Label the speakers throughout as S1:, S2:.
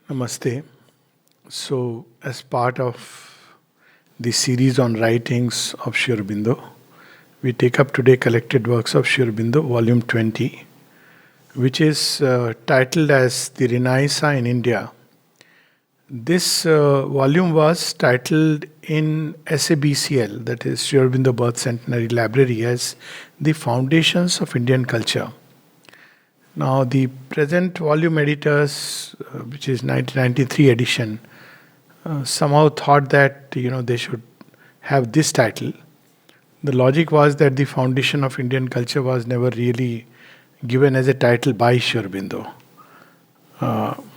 S1: Namaste. So, as part of the series on writings of Sri Aurobindo, we take up today Collected Works of Sri Aurobindo, Volume 20, which is titled as The Renaissance in India. This volume was titled in SABCL, that is Sri Aurobindo Birth Centenary Library, as The Foundations of Indian Culture. Now, the present volume editors, which is 1993 edition, somehow thought that they should have this title. The logic was that the foundation of Indian culture was never really given as a title by Sri Aurobindo.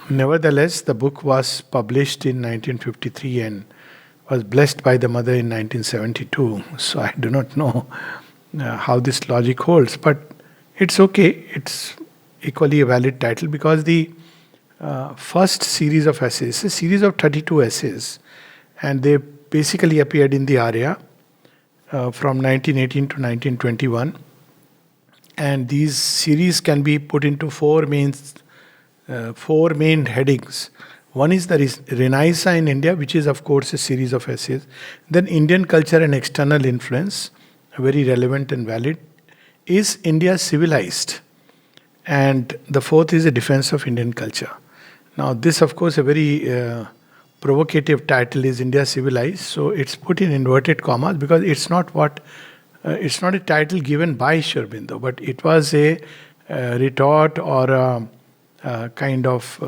S1: Nevertheless, the book was published in 1953 and was blessed by the mother in 1972. So I do not know how this logic holds, but it's okay. It's equally a valid title because the first series of essays, a series of 32 essays, and they basically appeared in the Arya from 1918 to 1921. And these series can be put into four main headings. One is the Renaissance in India, which is, of course, a series of essays. Then Indian culture and external influence, very relevant and valid. Is India civilized? And the fourth is a defense of Indian culture. Now, this, of course, a very provocative title is India Civilized. So it's put in inverted commas because it's not it's not a title given by Sri Aurobindo, but it was a retort or a kind of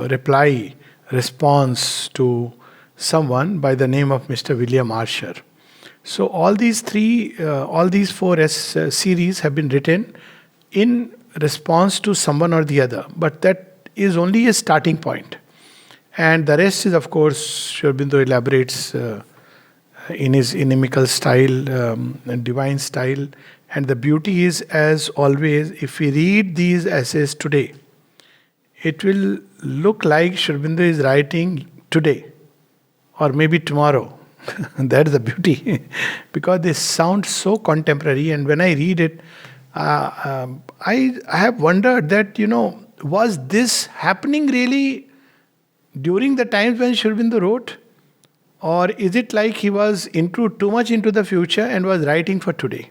S1: response to someone by the name of Mr. William Archer. So all these four series have been written in response to someone or the other, but that is only a starting point. And the rest is, of course, Sri Aurobindo elaborates in his inimical style, and divine style. And the beauty is, as always, if we read these essays today, it will look like Sri Aurobindo is writing today or maybe tomorrow. That is the beauty because they sound so contemporary. And when I read it, I have wondered that, was this happening really during the times when Sri Aurobindo wrote? Or is it like he was too much into the future and was writing for today?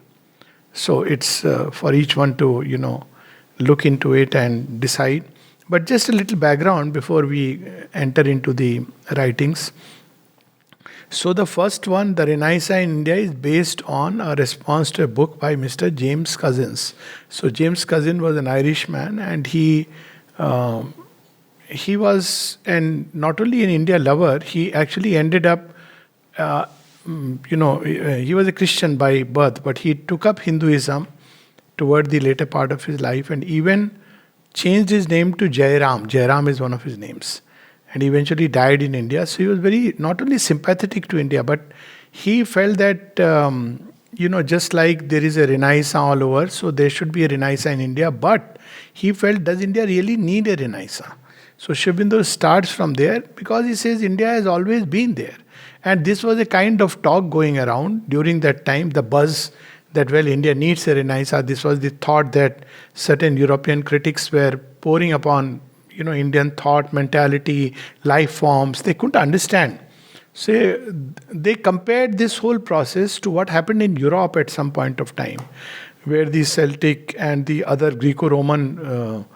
S1: So it's for each one to, look into it and decide. But just a little background before we enter into the writings. So the first one, The Renaissance in India, is based on a response to a book by Mr. James Cousins. So James Cousins was an Irishman, and he was, and not only an India lover, he actually ended up, he was a Christian by birth, but he took up Hinduism toward the later part of his life and even changed his name to Jairam. Jairam is one of his names. And he eventually died in India. So he was very, not only sympathetic to India, but he felt that, just like there is a Renaissance all over, so there should be a Renaissance in India. But he felt, does India really need a Renaissance? So Sri Aurobindo starts from there because he says India has always been there. And this was a kind of talk going around during that time, the buzz that, India needs a Renaissance. This was the thought that certain European critics were pouring upon Indian thought, mentality, life forms. They couldn't understand. So they compared this whole process to what happened in Europe at some point of time, where the Celtic and the other Greco-Roman,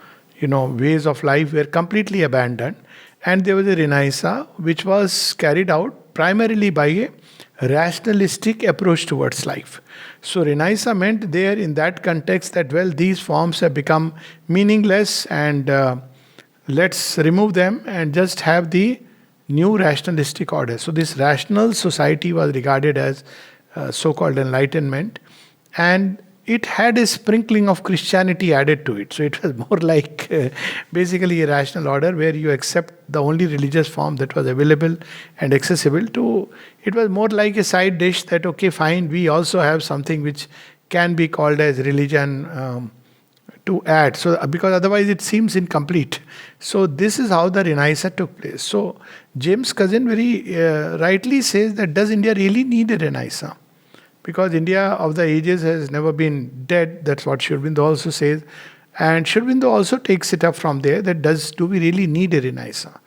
S1: ways of life were completely abandoned. And there was a Renaissance which was carried out primarily by a rationalistic approach towards life. So Renaissance meant there in that context that, these forms have become meaningless and let's remove them and just have the new rationalistic order. So this rational society was regarded as so-called enlightenment, and it had a sprinkling of Christianity added to it. So it was more like basically a rational order where you accept the only religious form that was available and accessible to. It was more like a side dish that, okay, fine, we also have something which can be called as religion to add. So because otherwise it seems incomplete. So this is how the Renaissance took place. So James Cousin very rightly says that, does India really need a Renaissance? Because India of the ages has never been dead. That's what Sri Aurobindo also says. And Sri Aurobindo also takes it up from there that do we really need a Renaissance?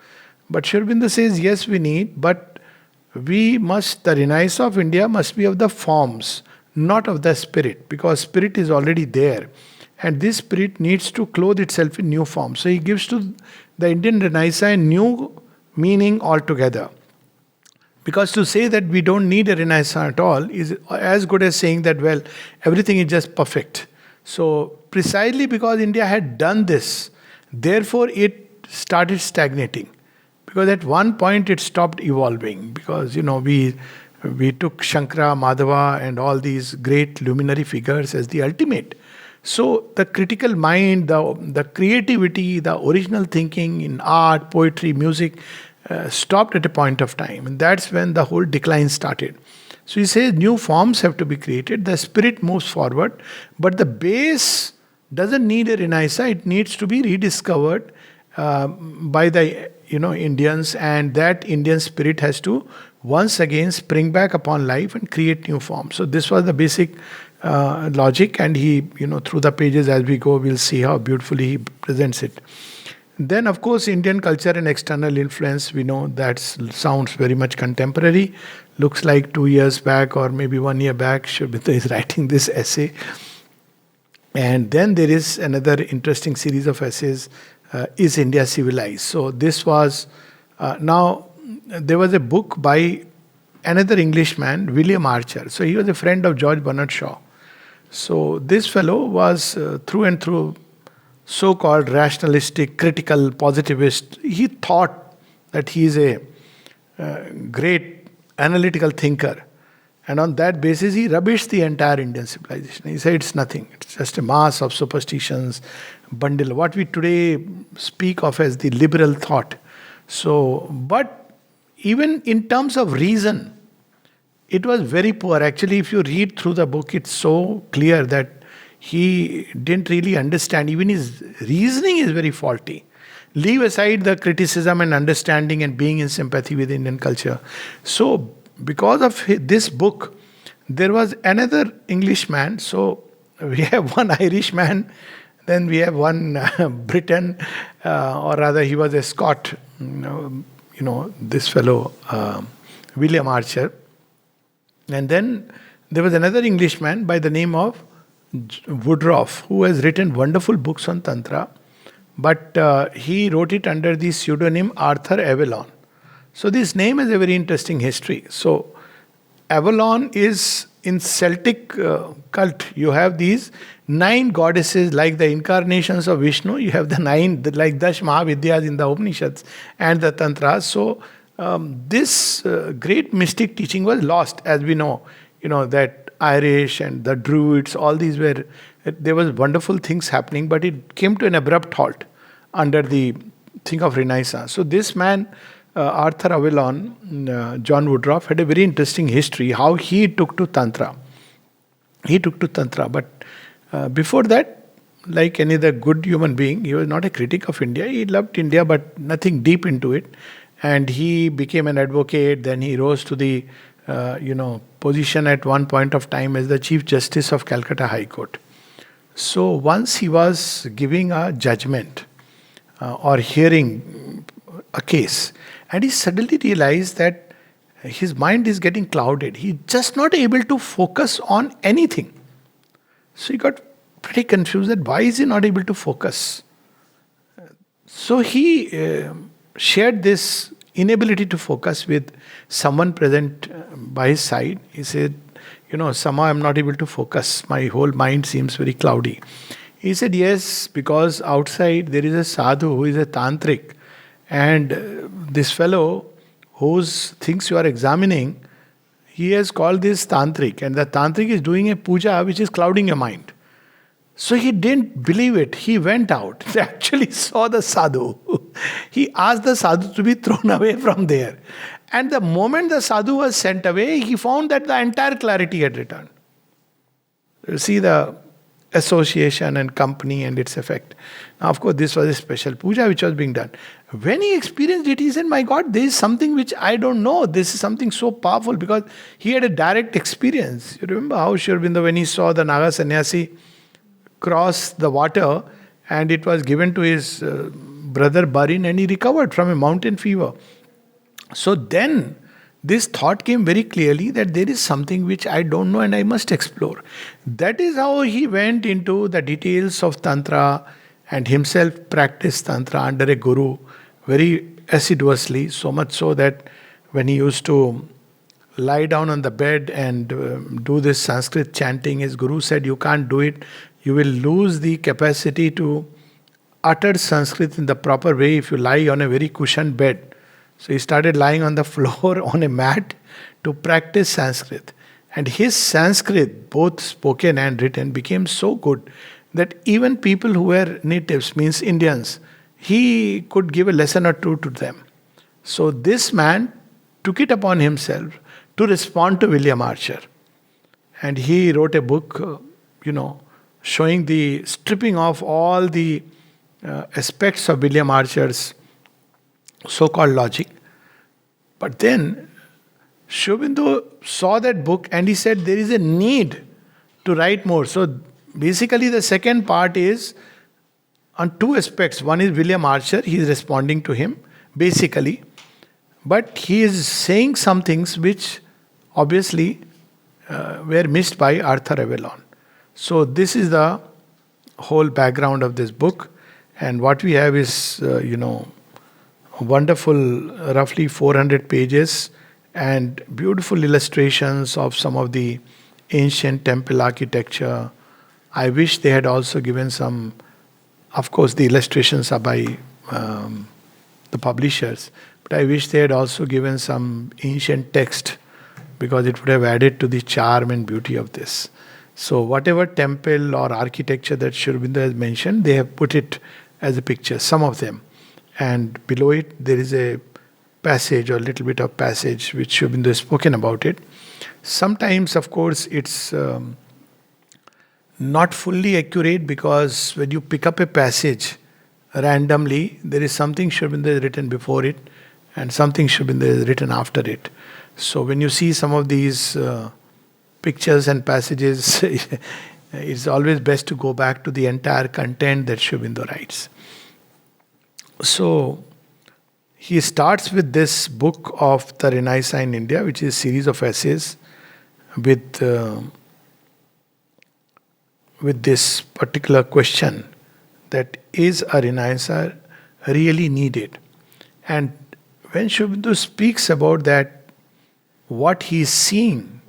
S1: But Sri Aurobindo says, yes, we need, but the Renaissance of India must be of the forms, not of the spirit, because spirit is already there. And this spirit needs to clothe itself in new forms. So he gives to the Indian Renaissance a new meaning altogether. Because to say that we don't need a Renaissance at all is as good as saying that, well, everything is just perfect. So, precisely because India had done this, therefore it started stagnating. Because at one point it stopped evolving. Because, we took Shankara, Madhava, and all these great luminary figures as the ultimate. So, the critical mind, the creativity, the original thinking in art, poetry, music, stopped at a point of time, and that's when the whole decline started. So he says new forms have to be created, the spirit moves forward, but the base doesn't need a renaissance, it needs to be rediscovered by the Indians, and that Indian spirit has to once again spring back upon life and create new forms. So this was the basic logic, and he, through the pages as we go, we'll see how beautifully he presents it. Then, of course, Indian culture and external influence, we know that sounds very much contemporary. Looks like 2 years back or maybe 1 year back, Sri Aurobindo is writing this essay. And then there is another interesting series of essays, Is India Civilized? So this was, now there was a book by another Englishman, William Archer. So he was a friend of George Bernard Shaw. So this fellow was through and through so-called rationalistic, critical, positivist. He thought that he is a great analytical thinker. And on that basis, he rubbished the entire Indian civilization. He said it's nothing. It's just a mass of superstitions, bundle. What we today speak of as the liberal thought. So, but even in terms of reason, it was very poor. Actually, if you read through the book, it's so clear that he didn't really understand. Even his reasoning is very faulty. Leave aside the criticism and understanding and being in sympathy with Indian culture. So, because of this book, there was another Englishman. So, we have one Irishman, then we have one Briton, or rather, he was a Scot. This fellow, William Archer. And then there was another Englishman by the name of Woodruff, who has written wonderful books on Tantra, but he wrote it under the pseudonym Arthur Avalon. So this name has a very interesting history. So Avalon is in Celtic cult. You have these 9 goddesses like the incarnations of Vishnu. You have the 9 like Dash Mahavidyas in the Upanishads and the Tantras. So this great mystic teaching was lost, as we know. That Irish and the Druids, all these were, there was wonderful things happening, but it came to an abrupt halt under the thing of Renaissance. So this man, Arthur Avalon, John Woodruff, had a very interesting history, how he took to Tantra. But before that, like any other good human being, he was not a critic of India. He loved India, but nothing deep into it. And he became an advocate, then he rose to the position at one point of time as the Chief Justice of Calcutta High Court. So once he was giving a judgment or hearing a case, and he suddenly realized that his mind is getting clouded. He's just not able to focus on anything. So he got pretty confused that why is he not able to focus? So he shared this inability to focus with someone present by his side. He said, somehow I'm not able to focus. My whole mind seems very cloudy. He said, yes, because outside there is a sadhu who is a tantric. And this fellow whose things you are examining, he has called this tantric. And the tantric is doing a puja which is clouding your mind. So he didn't believe it. He went out. He actually saw the sadhu. He asked the sadhu to be thrown away from there. And the moment the sadhu was sent away, he found that the entire clarity had returned. You see the association and company and its effect. Now, of course, this was a special puja which was being done. When he experienced it, he said, my God, there is something which I don't know. This is something so powerful, because he had a direct experience. You remember how Sri Aurobindo, when he saw the Naga sannyasi cross the water, and it was given to his brother Barin, and he recovered from a mountain fever. So then this thought came very clearly that there is something which I don't know and I must explore. That is how he went into the details of Tantra and himself practiced Tantra under a guru very assiduously, so much so that when he used to lie down on the bed and do this Sanskrit chanting, his guru said, "You can't do it. You will lose the capacity to utter Sanskrit in the proper way if you lie on a very cushioned bed." So he started lying on the floor on a mat to practice Sanskrit. And his Sanskrit, both spoken and written, became so good that even people who were natives, means Indians, he could give a lesson or two to them. So this man took it upon himself to respond to William Archer. And he wrote a book, showing the stripping off all the aspects of William Archer's so-called logic. But then Sri Aurobindo saw that book and he said there is a need to write more. So basically the second part is on two aspects. One is William Archer, he is responding to him, basically. But he is saying some things which obviously were missed by Arthur Avalon. So this is the whole background of this book. And what we have is, wonderful, roughly 400 pages and beautiful illustrations of some of the ancient temple architecture. I wish they had also given some, of course, the illustrations are by the publishers, but I wish they had also given some ancient text because it would have added to the charm and beauty of this. So whatever temple or architecture that Sri Aurobindo has mentioned, they have put it as a picture, some of them. And below it, there is a passage or a little bit of passage which Sri Aurobindo has spoken about it. Sometimes, of course, it's not fully accurate because when you pick up a passage randomly, there is something Sri Aurobindo has written before it and something Sri Aurobindo has written after it. So when you see some of these pictures and passages, it's always best to go back to the entire content that Sri Aurobindo writes. So he starts with this book of the Renaissance in India, which is a series of essays with this particular question, that is a Renaissance really needed? And when Sri Aurobindo speaks about that, what he is seeing,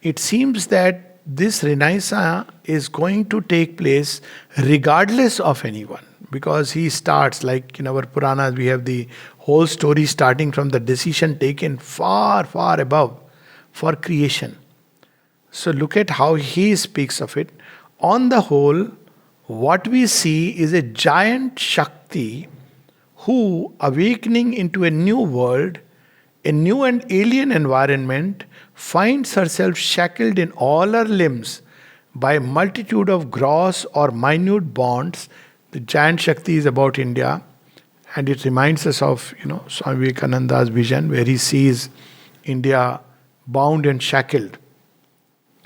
S1: it seems that this Renaissance is going to take place regardless of anyone. Because he starts, like in our Puranas, we have the whole story starting from the decision taken far, far above for creation. So look at how he speaks of it. On the whole, what we see is a giant Shakti who, awakening into a new world, a new and alien environment, finds herself shackled in all her limbs by a multitude of gross or minute bonds. The giant Shakti is about India, and it reminds us of, Swami Vivekananda's vision where he sees India bound and shackled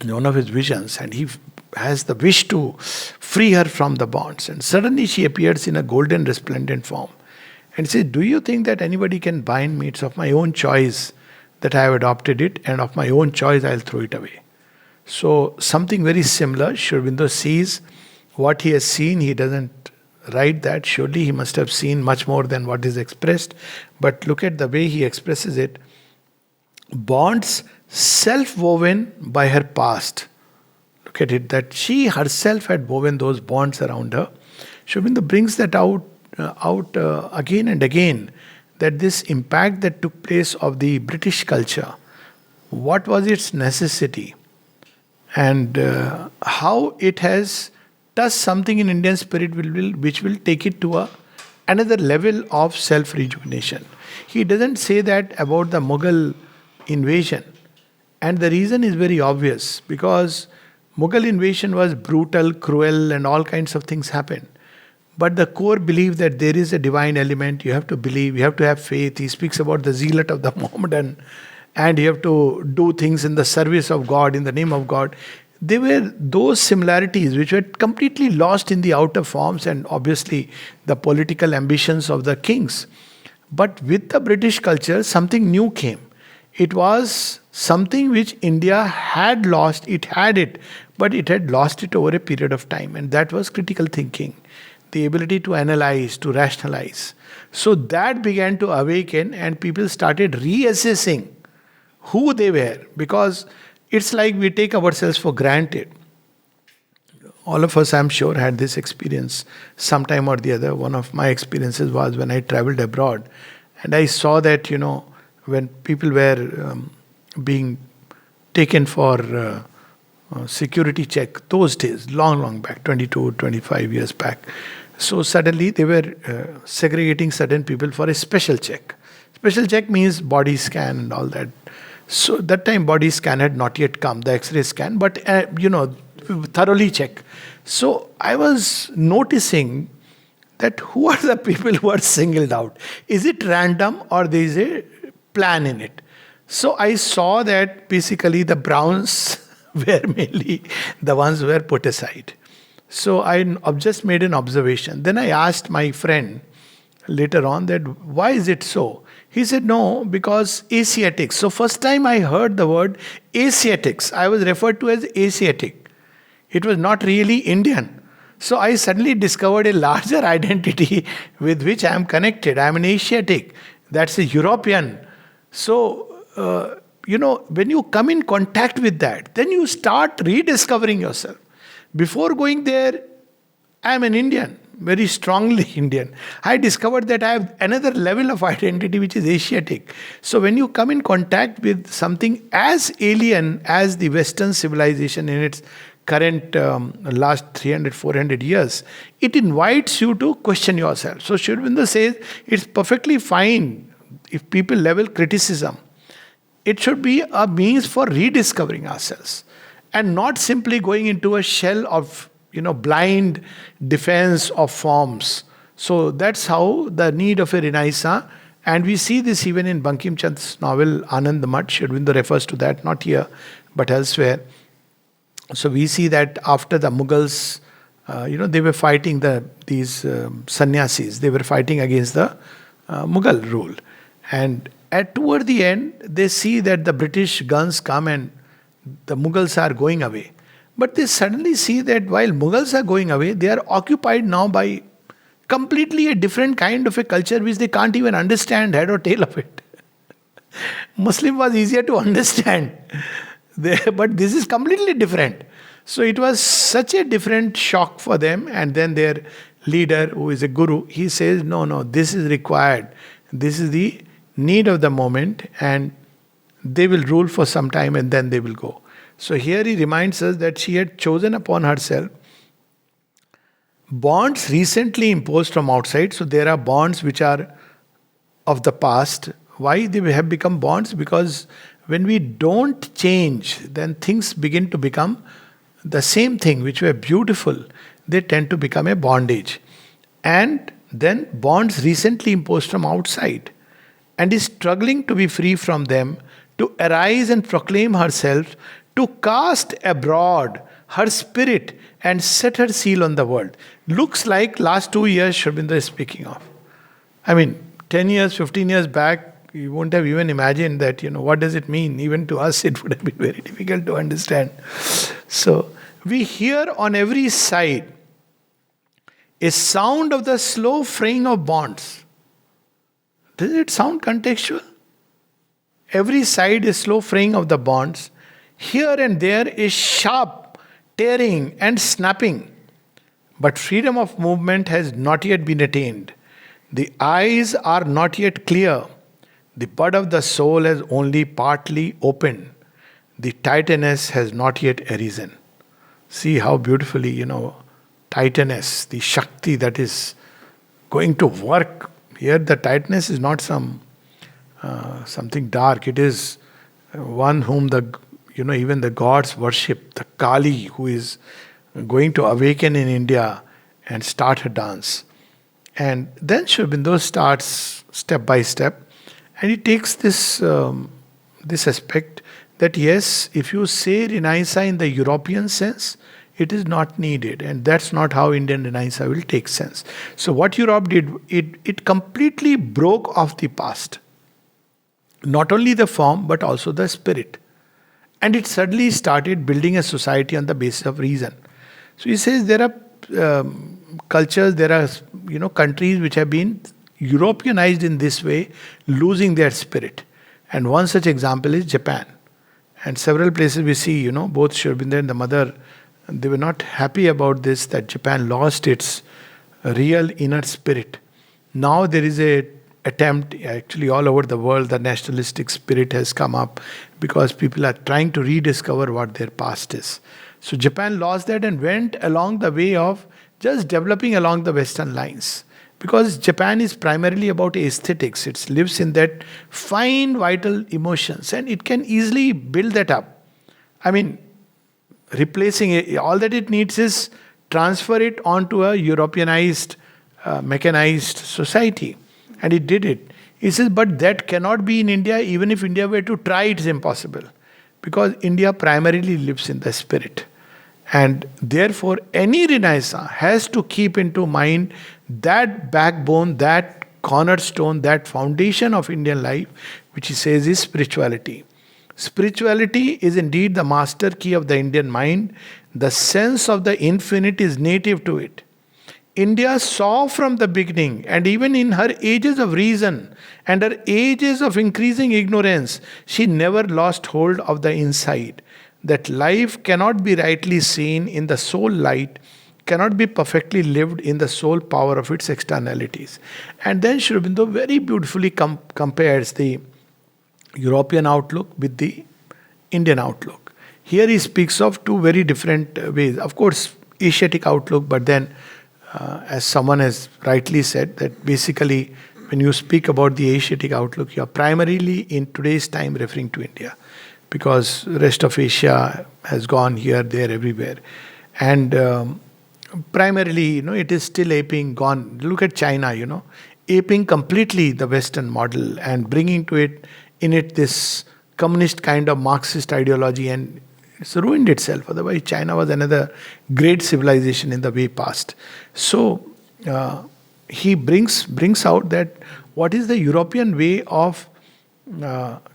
S1: in one of his visions, and he has the wish to free her from the bonds. And suddenly she appears in a golden resplendent form and says, "Do you think that anybody can bind me? It's of my own choice that I have adopted it, and of my own choice I'll throw it away." So something very similar, Sri Aurobindo sees what he has seen. He doesn't write that. Surely he must have seen much more than what is expressed. But look at the way he expresses it. Bonds self-woven by her past. Look at it, that she herself had woven those bonds around her. Sri Aurobindo brings that out again and again, that this impact that took place of the British culture, what was its necessity, and how it has touched something in Indian spirit which will take it to another level of self-rejuvenation. He doesn't say that about the Mughal invasion. And the reason is very obvious, because Mughal invasion was brutal, cruel, and all kinds of things happened. But the core belief that there is a divine element, you have to believe, you have to have faith. He speaks about the zealot of the Muhammadan, and you have to do things in the service of God, in the name of God. they were those similarities which were completely lost in the outer forms and obviously the political ambitions of the kings. But with the British culture, something new came. It was something which India had lost. It had it, but it had lost it over a period of time. And that was critical thinking, the ability to analyze, to rationalize. So that began to awaken, and people started reassessing who they were, because it's like we take ourselves for granted. All of us, I'm sure, had this experience sometime or the other. One of my experiences was when I traveled abroad, and I saw that, when people were being taken for security check, those days, long, long back, 22, 25 years back. So suddenly they were segregating certain people for a special check. Special check means body scan and all that. So that time body scan had not yet come, the X-ray scan, but thoroughly check. So I was noticing that who are the people who are singled out? Is it random or there is a plan in it? So I saw that basically the Browns were mainly the ones who were put aside. So I just made an observation. Then I asked my friend later on that why is it so? He said no, because Asiatics. So first time I heard the word Asiatics, I was referred to as Asiatic. It was not really Indian. So I suddenly discovered a larger identity with which I am connected. I am an Asiatic. That's a European. So, when you come in contact with that, then you start rediscovering yourself. Before going there, I am an Indian, very strongly Indian. I discovered that I have another level of identity which is Asiatic. So when you come in contact with something as alien as the Western civilization in its current last 300, 400 years, it invites you to question yourself. So Sri Aurobindo says it's perfectly fine if people level criticism. It should be a means for rediscovering ourselves and not simply going into a shell of blind defense of forms. So that's how the need of a renaissance, and we see this even in Bankim Chand's novel Anand Mat. Sri Aurobindo refers to that, not here but elsewhere. So we see that after the Mughals, they were fighting these sannyasis. They were fighting against the Mughal rule. And toward the end, they see that the British guns come and the Mughals are going away. But they suddenly see that while Mughals are going away, they are occupied now by completely a different kind of a culture which they can't even understand head or tail of it. Muslim was easier to understand. But this is completely different. So it was such a different shock for them. And then their leader, who is a guru, he says, no, this is required. This is the need of the moment, and they will rule for some time and then they will go. So here he reminds us that she had chosen upon herself bonds recently imposed from outside. So there are bonds which are of the past. Why they have become bonds? Because when we don't change, then things begin to become the same thing, which were beautiful. They tend to become a bondage. And then bonds recently imposed from outside, and is struggling to be free from them, to arise and proclaim herself, to cast abroad her spirit and set her seal on the world. Looks like last 2 years Sri Aurobindo is speaking of. 10 years, 15 years back, you won't have even imagined that, what does it mean? Even to us, it would have been very difficult to understand. So, we hear on every side a sound of the slow fraying of bonds. Does it sound contextual? Every side is slow fraying of the bonds. Here and there is sharp tearing and snapping. But freedom of movement has not yet been attained. The eyes are not yet clear. The bud of the soul has only partly opened. The Titaness has not yet arisen. See how beautifully, Titaness, the Shakti that is going to work. Here the Titaness is not something dark. It is one whom even the gods worship, the Kali, who is going to awaken in India and start her dance. And then Sri Aurobindo starts step by step, and he takes this aspect that yes, if you say Renaissance in the European sense, it is not needed, and that's not how Indian Renaissance will take sense. So what Europe did, it completely broke off the past, not only the form but also the spirit, and it suddenly started building a society on the basis of reason. So he says there are cultures, there are countries which have been Europeanized in this way, losing their spirit, and one such example is Japan. And several places we see, both Sri Aurobindo and the mother, they were not happy about this, that Japan lost its real inner spirit. Now there is a attempt, actually all over the world, the nationalistic spirit has come up because people are trying to rediscover what their past is. So Japan lost that and went along the way of just developing along the Western lines. Because Japan is primarily about aesthetics. It lives in that fine vital emotions and it can easily build that up. I mean, replacing it, all that it needs is transfer it onto a Europeanized, mechanized society. And it did it. He says, but that cannot be in India. Even if India were to try, it's impossible. Because India primarily lives in the spirit. And therefore, any Renaissance has to keep into mind that backbone, that cornerstone, that foundation of Indian life, which he says is spirituality. Spirituality is indeed the master key of the Indian mind. The sense of the infinite is native to it. India saw from the beginning, and even in her ages of reason and her ages of increasing ignorance, she never lost hold of the inside. That life cannot be rightly seen in the soul light, cannot be perfectly lived in the soul power of its externalities. And then Sri Aurobindo very beautifully compares the European outlook with the Indian outlook. Here he speaks of two very different ways. Of course, Asiatic outlook, but then as someone has rightly said, that basically when you speak about the Asiatic outlook, you are primarily in today's time referring to India, because the rest of Asia has gone here, there, everywhere. And primarily, it is still gone. Look at China, aping completely the Western model and bringing to it, in it, this communist kind of Marxist ideology, and it's ruined itself. Otherwise, China was another great civilization in the way past. So he brings out that what is the European way of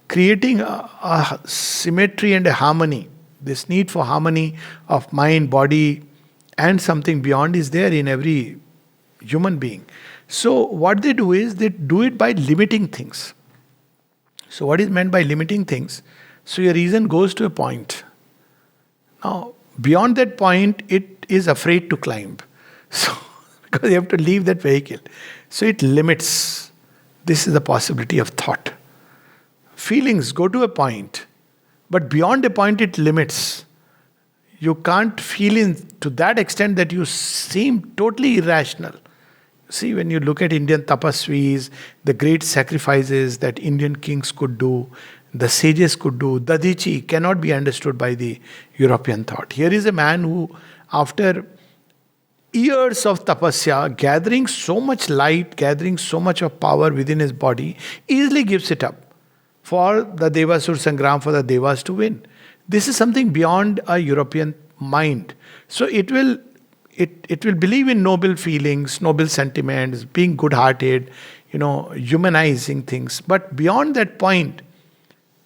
S1: creating a symmetry and a harmony. This need for harmony of mind, body, and something beyond is there in every human being. So what they do is they do it by limiting things. So what is meant by limiting things? So your reason goes to a point. Now, beyond that point, it is afraid to climb. So, because you have to leave that vehicle. So it limits. This is the possibility of thought. Feelings go to a point, but beyond a point, it limits. You can't feel to that extent that you seem totally irrational. See, when you look at Indian tapasvis, the great sacrifices that Indian kings could do, the sages could do, Dadichi cannot be understood by the European thought. Here is a man who, after years of tapasya, gathering so much light, gathering so much of power within his body, easily gives it up for the Devasur Sangram, for the Devas to win. This is something beyond a European mind. So it will believe in noble feelings, noble sentiments, being good-hearted, humanizing things. But beyond that point,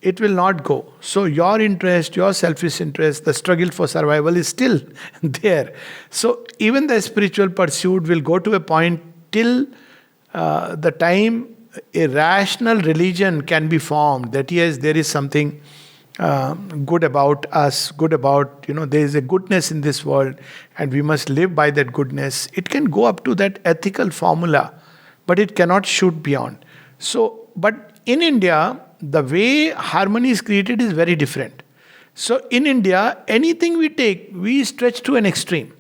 S1: it will not go. So your interest, your selfish interest, the struggle for survival is still there. So even the spiritual pursuit will go to a point till the time a rational religion can be formed, that yes, there is something good about us, good about, there is a goodness in this world and we must live by that goodness. It can go up to that ethical formula, but it cannot shoot beyond. So, but in India, the way harmony is created is very different. So in India, anything we take, we stretch to an extreme.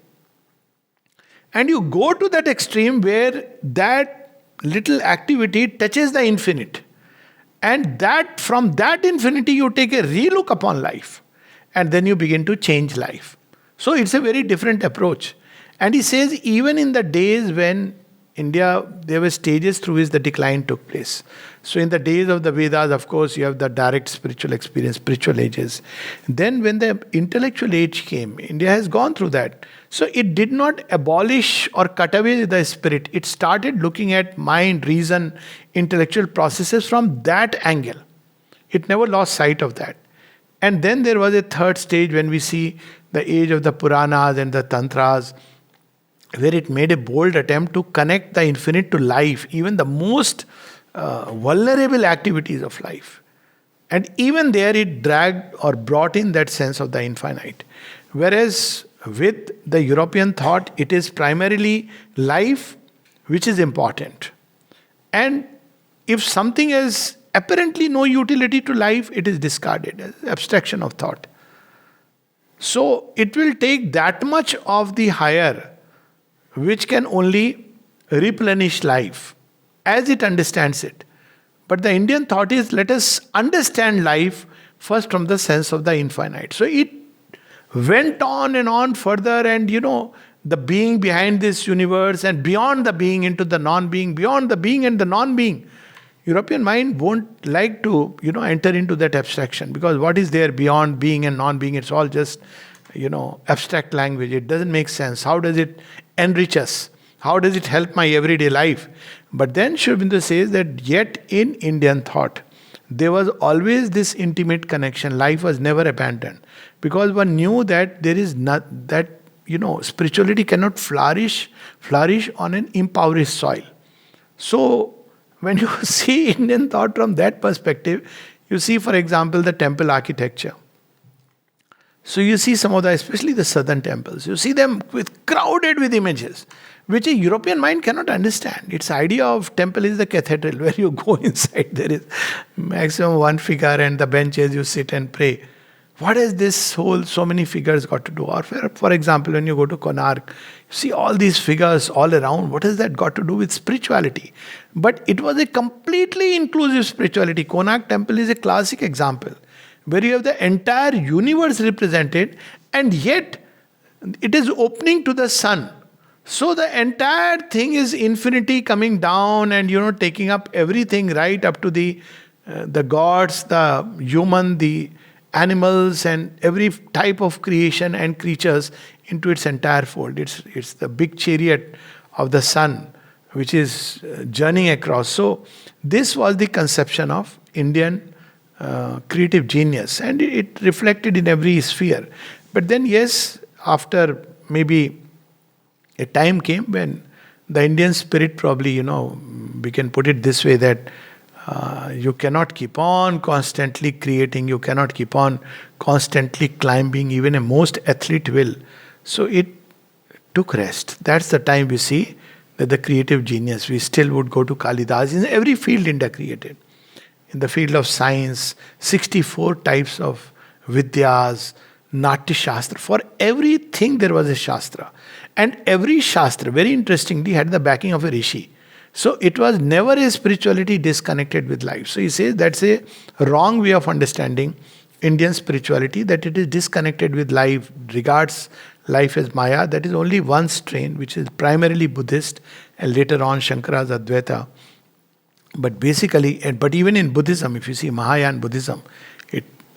S1: And you go to that extreme where that little activity touches the infinite. And that from that infinity, you take a relook upon life. And then you begin to change life. So it's a very different approach. And he says, even in the days when India, there were stages through which the decline took place. So in the days of the Vedas, of course, you have the direct spiritual experience, spiritual ages. Then when the intellectual age came, India has gone through that. So it did not abolish or cut away the spirit. It started looking at mind, reason, intellectual processes from that angle. It never lost sight of that. And then there was a third stage when we see the age of the Puranas and the Tantras, where it made a bold attempt to connect the infinite to life, even the most vulnerable activities of life. And even there it dragged or brought in that sense of the infinite. Whereas with the European thought, it is primarily life which is important. And if something has apparently no utility to life, it is discarded as abstraction of thought. So it will take that much of the higher which can only replenish life as it understands it. But the Indian thought is, let us understand life first from the sense of the infinite. So it went on and on further, and the being behind this universe, and beyond the being into the non-being, beyond the being and the non-being. European mind won't like to, enter into that abstraction, because what is there beyond being and non-being? It's all just, abstract language. It doesn't make sense. How does it enrich us? How does it help my everyday life? But then Sri Aurobindo says that yet in Indian thought, there was always this intimate connection. Life was never abandoned, because one knew that there is not that spirituality cannot flourish on an impoverished soil. So when you see Indian thought from that perspective, you see, for example, the temple architecture. So you see some of the, especially the southern temples, you see them crowded with images, which a European mind cannot understand. Its idea of temple is the cathedral, where you go inside, there is maximum one figure and the benches, you sit and pray. What has this whole, so many figures got to do? Or for example, when you go to Konark, you see all these figures all around. What has that got to do with spirituality? But it was a completely inclusive spirituality. Konark temple is a classic example, where you have the entire universe represented, and yet it is opening to the sun. So the entire thing is infinity coming down and taking up everything, right up to the gods, the human, the animals, and every type of creation and creatures into its entire fold. It's the big chariot of the sun which is journeying across. So this was the conception of Indian creative genius, and it reflected in every sphere. But then, yes, after maybe a time came when the Indian spirit probably, we can put it this way, that you cannot keep on constantly creating, you cannot keep on constantly climbing, even a most athlete will. So it took rest. That's the time we see that the creative genius, we still would go to Kalidas in every field India created. In the field of science, 64 types of Vidyas, Natya Shastra. For everything there was a Shastra. And every Shastra, very interestingly, had the backing of a Rishi. So it was never a spirituality disconnected with life. So he says that's a wrong way of understanding Indian spirituality, that it is disconnected with life, regards life as Maya. That is only one strain, which is primarily Buddhist, and later on Shankara's Advaita. But basically, but even in Buddhism, if you see Mahayana Buddhism,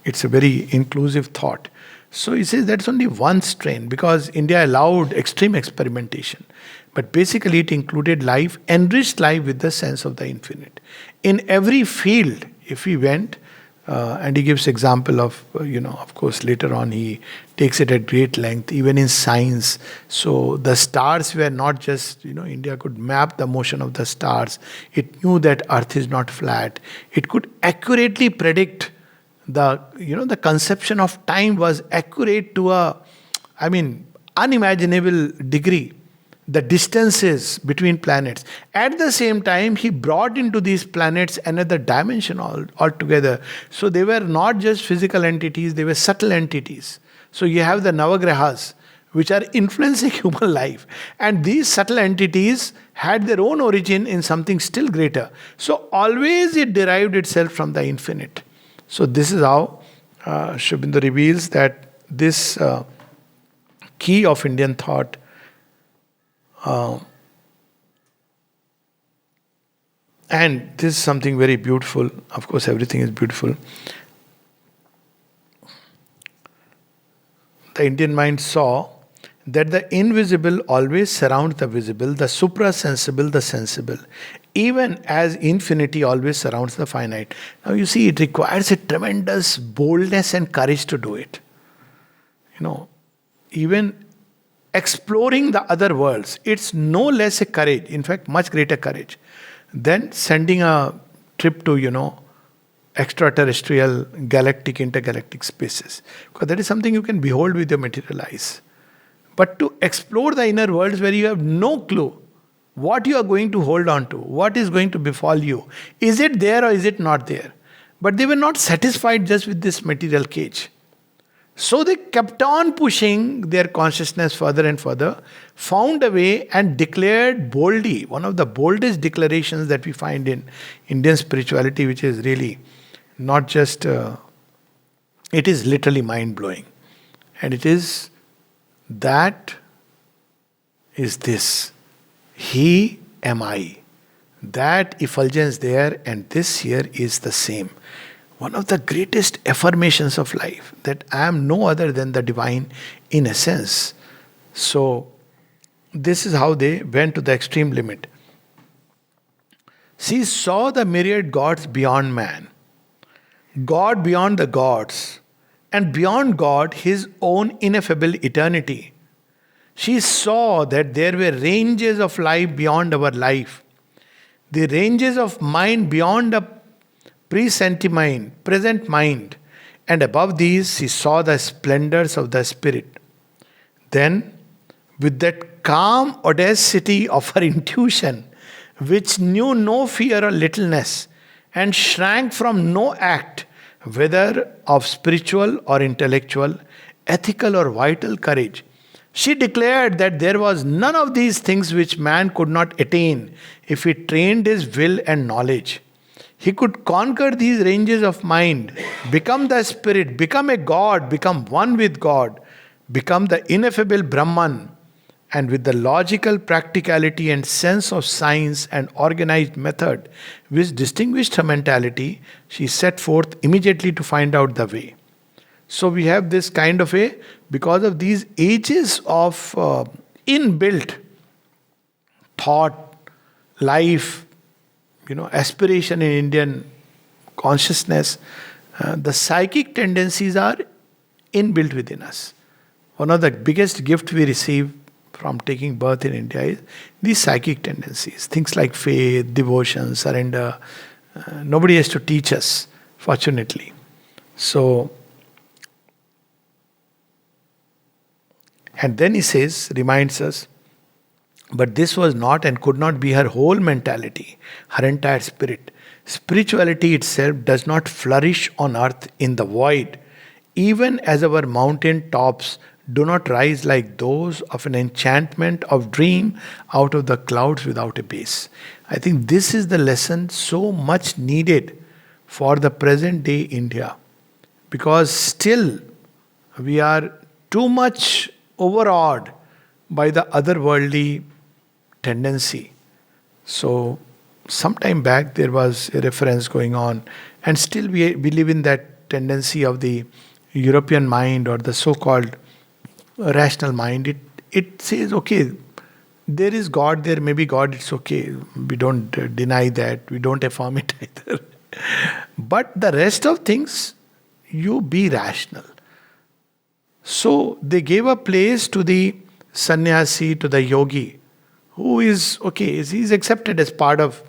S1: it's a very inclusive thought. So he says that's only one strain, because India allowed extreme experimentation. But basically it included life, enriched life with the sense of the infinite. In every field, if we went, and he gives example of, of course later on he takes it at great length, even in science. So the stars were not just, India could map the motion of the stars. It knew that Earth is not flat. It could accurately predict the conception of time was accurate to unimaginable degree. The distances between planets. At the same time, he brought into these planets another dimension altogether. So they were not just physical entities, they were subtle entities. So you have the Navagrahas, which are influencing human life. And these subtle entities had their own origin in something still greater. So always it derived itself from the infinite. So this is how Sri Aurobindo reveals that this key of Indian thought And this is something very beautiful. Of course, everything is beautiful. The Indian mind saw that the invisible always surrounds the visible, the supra-sensible, the sensible, even as infinity always surrounds the finite. Now you see, it requires a tremendous boldness and courage to do it. Even exploring the other worlds, it's no less a courage, in fact, much greater courage, than sending a trip to, extraterrestrial, galactic, intergalactic spaces. Because that is something you can behold with your material eyes. But to explore the inner worlds where you have no clue what you are going to hold on to, what is going to befall you, is it there or is it not there? But they were not satisfied just with this material cage. So they kept on pushing their consciousness further and further, found a way and declared boldly, one of the boldest declarations that we find in Indian spirituality, which is really not just, it is literally mind-blowing. And it is, that is this. He am I. That effulgence there and this here is the same. One of the greatest affirmations of life, that I am no other than the divine in essence. So, this is how they went to the extreme limit. She saw the myriad gods beyond man, God beyond the gods, and beyond God his own ineffable eternity. She saw that there were ranges of life beyond our life, the ranges of mind beyond a present mind, and above these she saw the splendors of the spirit. Then, with that calm audacity of her intuition, which knew no fear or littleness, and shrank from no act, whether of spiritual or intellectual, ethical or vital courage, she declared that there was none of these things which man could not attain if he trained his will and knowledge. He could conquer these ranges of mind, become the spirit, become a god, become one with God, become the ineffable Brahman, and with the logical practicality and sense of science and organized method which distinguished her mentality, she set forth immediately to find out the way. So we have this kind of because of these ages of inbuilt thought, life, aspiration in Indian consciousness, the psychic tendencies are inbuilt within us. One of the biggest gifts we receive from taking birth in India is these psychic tendencies. Things like faith, devotion, surrender. Nobody has to teach us, fortunately. So, and then he says, reminds us, but this was not and could not be her whole mentality, her entire spirit. Spirituality itself does not flourish on earth in the void, even as our mountain tops do not rise like those of an enchantment of dream out of the clouds without a base. I think this is the lesson so much needed for the present day India, because still we are too much overawed by the otherworldly tendency. So, some time back there was a reference going on, and still we live in that tendency of the European mind or the so-called rational mind. It says, okay, there is God, there may be God, it's okay. We don't deny that, we don't affirm it either. But the rest of things, you be rational. So they gave a place to the sannyasi, to the yogi, who is okay, he's accepted as part of,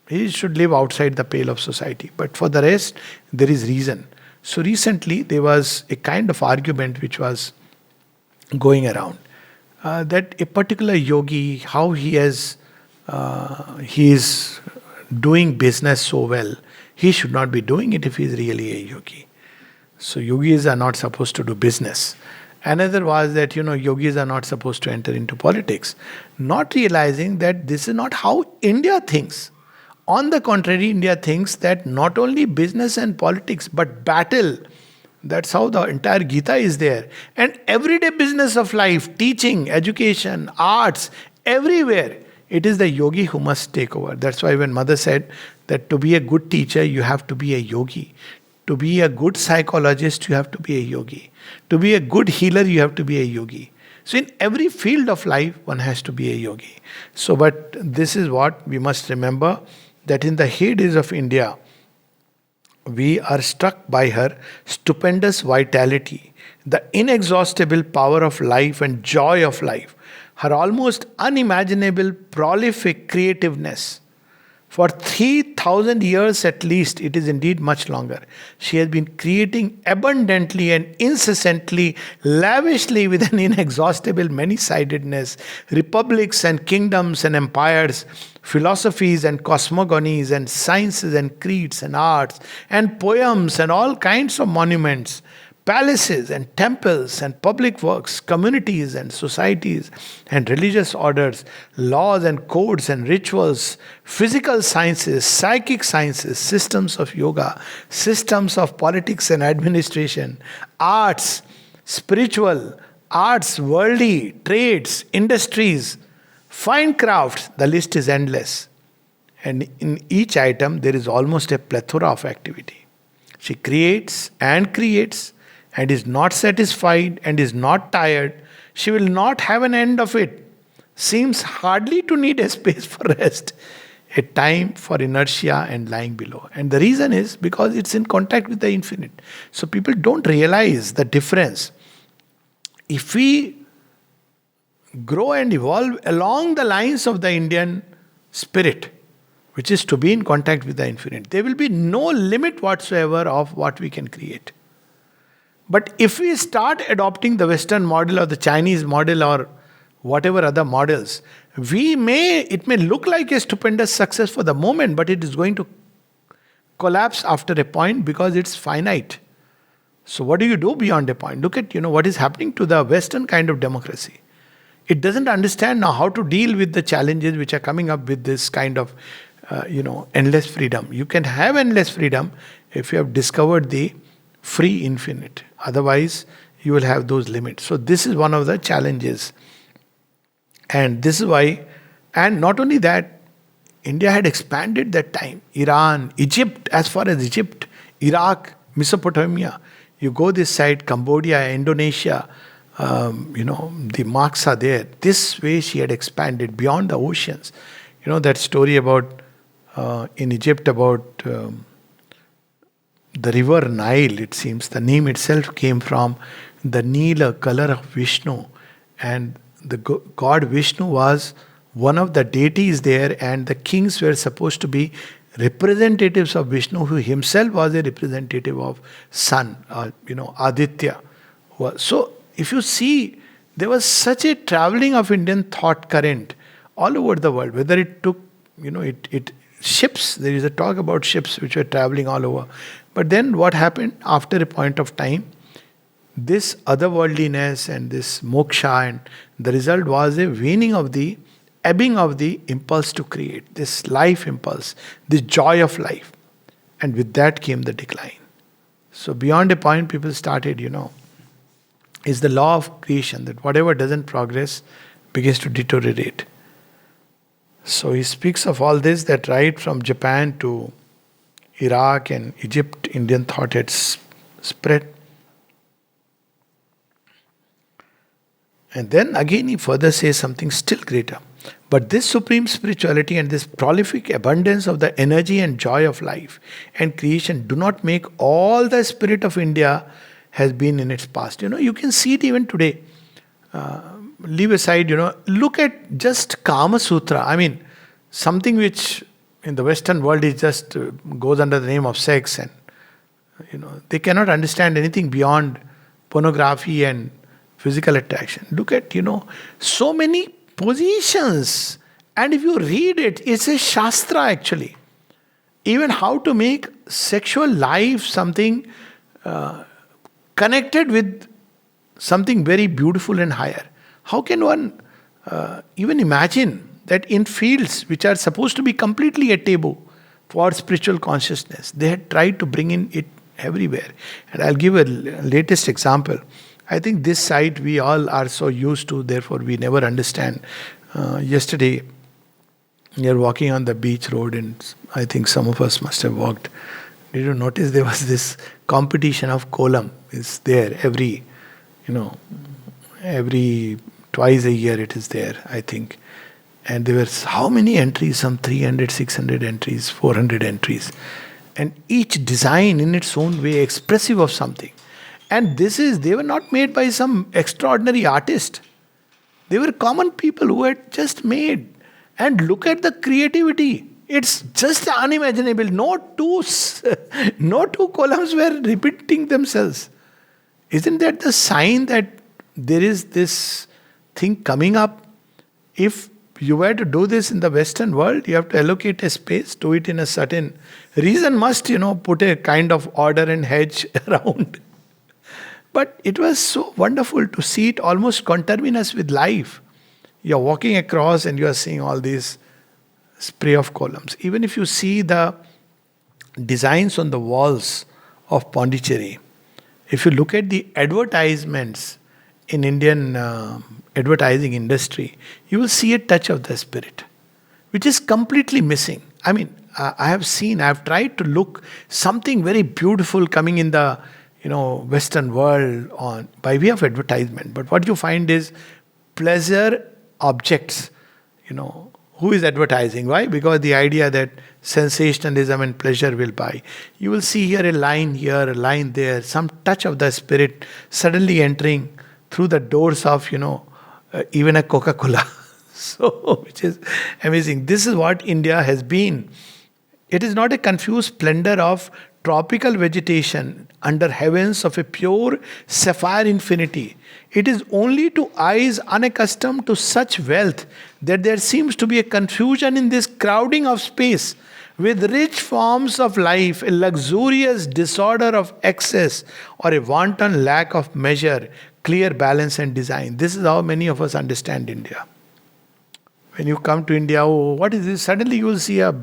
S1: he should live outside the pale of society. But for the rest, there is reason. So recently there was a kind of argument which was going around, that a particular yogi, how he is doing business so well, he should not be doing it if he is really a yogi. So yogis are not supposed to do business. Another was that, yogis are not supposed to enter into politics. Not realizing that this is not how India thinks. On the contrary, India thinks that not only business and politics, but battle. That's how the entire Gita is there. And everyday business of life, teaching, education, arts, everywhere. It is the yogi who must take over. That's why when mother said that to be a good teacher, you have to be a yogi. To be a good psychologist, you have to be a yogi. To be a good healer, you have to be a yogi. So in every field of life, one has to be a yogi. So, but this is what we must remember, that in the heydays of India, we are struck by her stupendous vitality, the inexhaustible power of life and joy of life, her almost unimaginable prolific creativeness. For 3,000 years at least, it is indeed much longer, she has been creating abundantly and incessantly, lavishly with an inexhaustible many-sidedness, republics and kingdoms and empires, philosophies and cosmogonies and sciences and creeds and arts and poems and all kinds of monuments, palaces and temples and public works, communities and societies and religious orders, laws and codes and rituals, physical sciences, psychic sciences, systems of yoga, systems of politics and administration, arts, spiritual, arts, worldly, trades, industries, fine crafts, the list is endless. And in each item, there is almost a plethora of activity. She creates and is not satisfied and is not tired. She will not have an end of it. Seems hardly to need a space for rest, a time for inertia and lying below. And the reason is because it's in contact with the infinite. So people don't realize the difference. If we grow and evolve along the lines of the Indian spirit, which is to be in contact with the infinite, there will be no limit whatsoever of what we can create. But if we start adopting the Western model or the Chinese model or whatever other models, it may look like a stupendous success for the moment, but it is going to collapse after a point because it's finite. So what do you do beyond a point? Look at what is happening to the Western kind of democracy. It doesn't understand now how to deal with the challenges which are coming up with this kind of endless freedom. You can have endless freedom if you have discovered the free infinite. Otherwise, you will have those limits. So this is one of the challenges. And this is why, and not only that, India had expanded that time. Iran, Egypt, as far as Egypt, Iraq, Mesopotamia. You go this side, Cambodia, Indonesia, the marks are there. This way she had expanded beyond the oceans. That story about, in Egypt, about the river Nile, it seems. The name itself came from the Nila color of Vishnu. And the god Vishnu was one of the deities there, and the kings were supposed to be representatives of Vishnu, who himself was a representative of sun, Aditya. So, if you see, there was such a traveling of Indian thought current all over the world, whether it took, ships, there is a talk about ships which were traveling all over. But then what happened after a point of time, this otherworldliness and this moksha, and the result was a waning of the, ebbing of the impulse to create, this life impulse, this joy of life. And with that came the decline. So beyond a point, people started, is the law of creation, that whatever doesn't progress begins to deteriorate. So he speaks of all this, that right from Japan to Iraq and Egypt, Indian thought had spread. And then again he further says something still greater. But this supreme spirituality and this prolific abundance of the energy and joy of life and creation do not make all the spirit of India has been in its past. You can see it even today. Leave aside, look at just Kama Sutra. I mean, something which in the Western world is just goes under the name of sex, and they cannot understand anything beyond pornography and physical attraction. Look at so many positions, and if you read it, it's a shastra actually. Even how to make sexual life something connected with something very beautiful and higher. How can one even imagine that in fields which are supposed to be completely a taboo for spiritual consciousness, they had tried to bring in it everywhere. And I'll give a latest example. I think this side we all are so used to, therefore we never understand. Yesterday, You're walking on the beach road, and I think some of us must have walked. Did you notice there was this competition of kolam? Is there you know, every twice a year it is there, I think. And there were how many entries? Some 300, 600 entries, 400 entries. And each design in its own way expressive of something. And they were not made by some extraordinary artist. They were common people who had just made. And look at the creativity. It's just unimaginable. No two columns were repeating themselves. Isn't that the sign that there is this thing coming up? If you were to do this in the Western world, you have to allocate a space, do it in a certain reason must, put a kind of order and hedge around. But it was so wonderful to see it almost conterminous with life. You're walking across and you're seeing all these spray of columns. Even if you see the designs on the walls of Pondicherry, if you look at the advertisements in Indian advertising industry, you will see a touch of the spirit, which is completely missing. I mean, I've tried to look something very beautiful coming in the Western world on by way of advertisement. But what you find is pleasure objects. Who is advertising? Why? Because the idea that sensationalism and pleasure will buy. You will see here, a line there, some touch of the spirit suddenly entering through the doors of, even a Coca-Cola. So, which is amazing. This is what India has been. It is not a confused splendor of tropical vegetation under heavens of a pure sapphire infinity. It is only to eyes unaccustomed to such wealth that there seems to be a confusion in this crowding of space with rich forms of life, a luxurious disorder of excess, or a wanton lack of measure, clear balance and design. This is how many of us understand India. When you come to India, what is this? Suddenly you will see a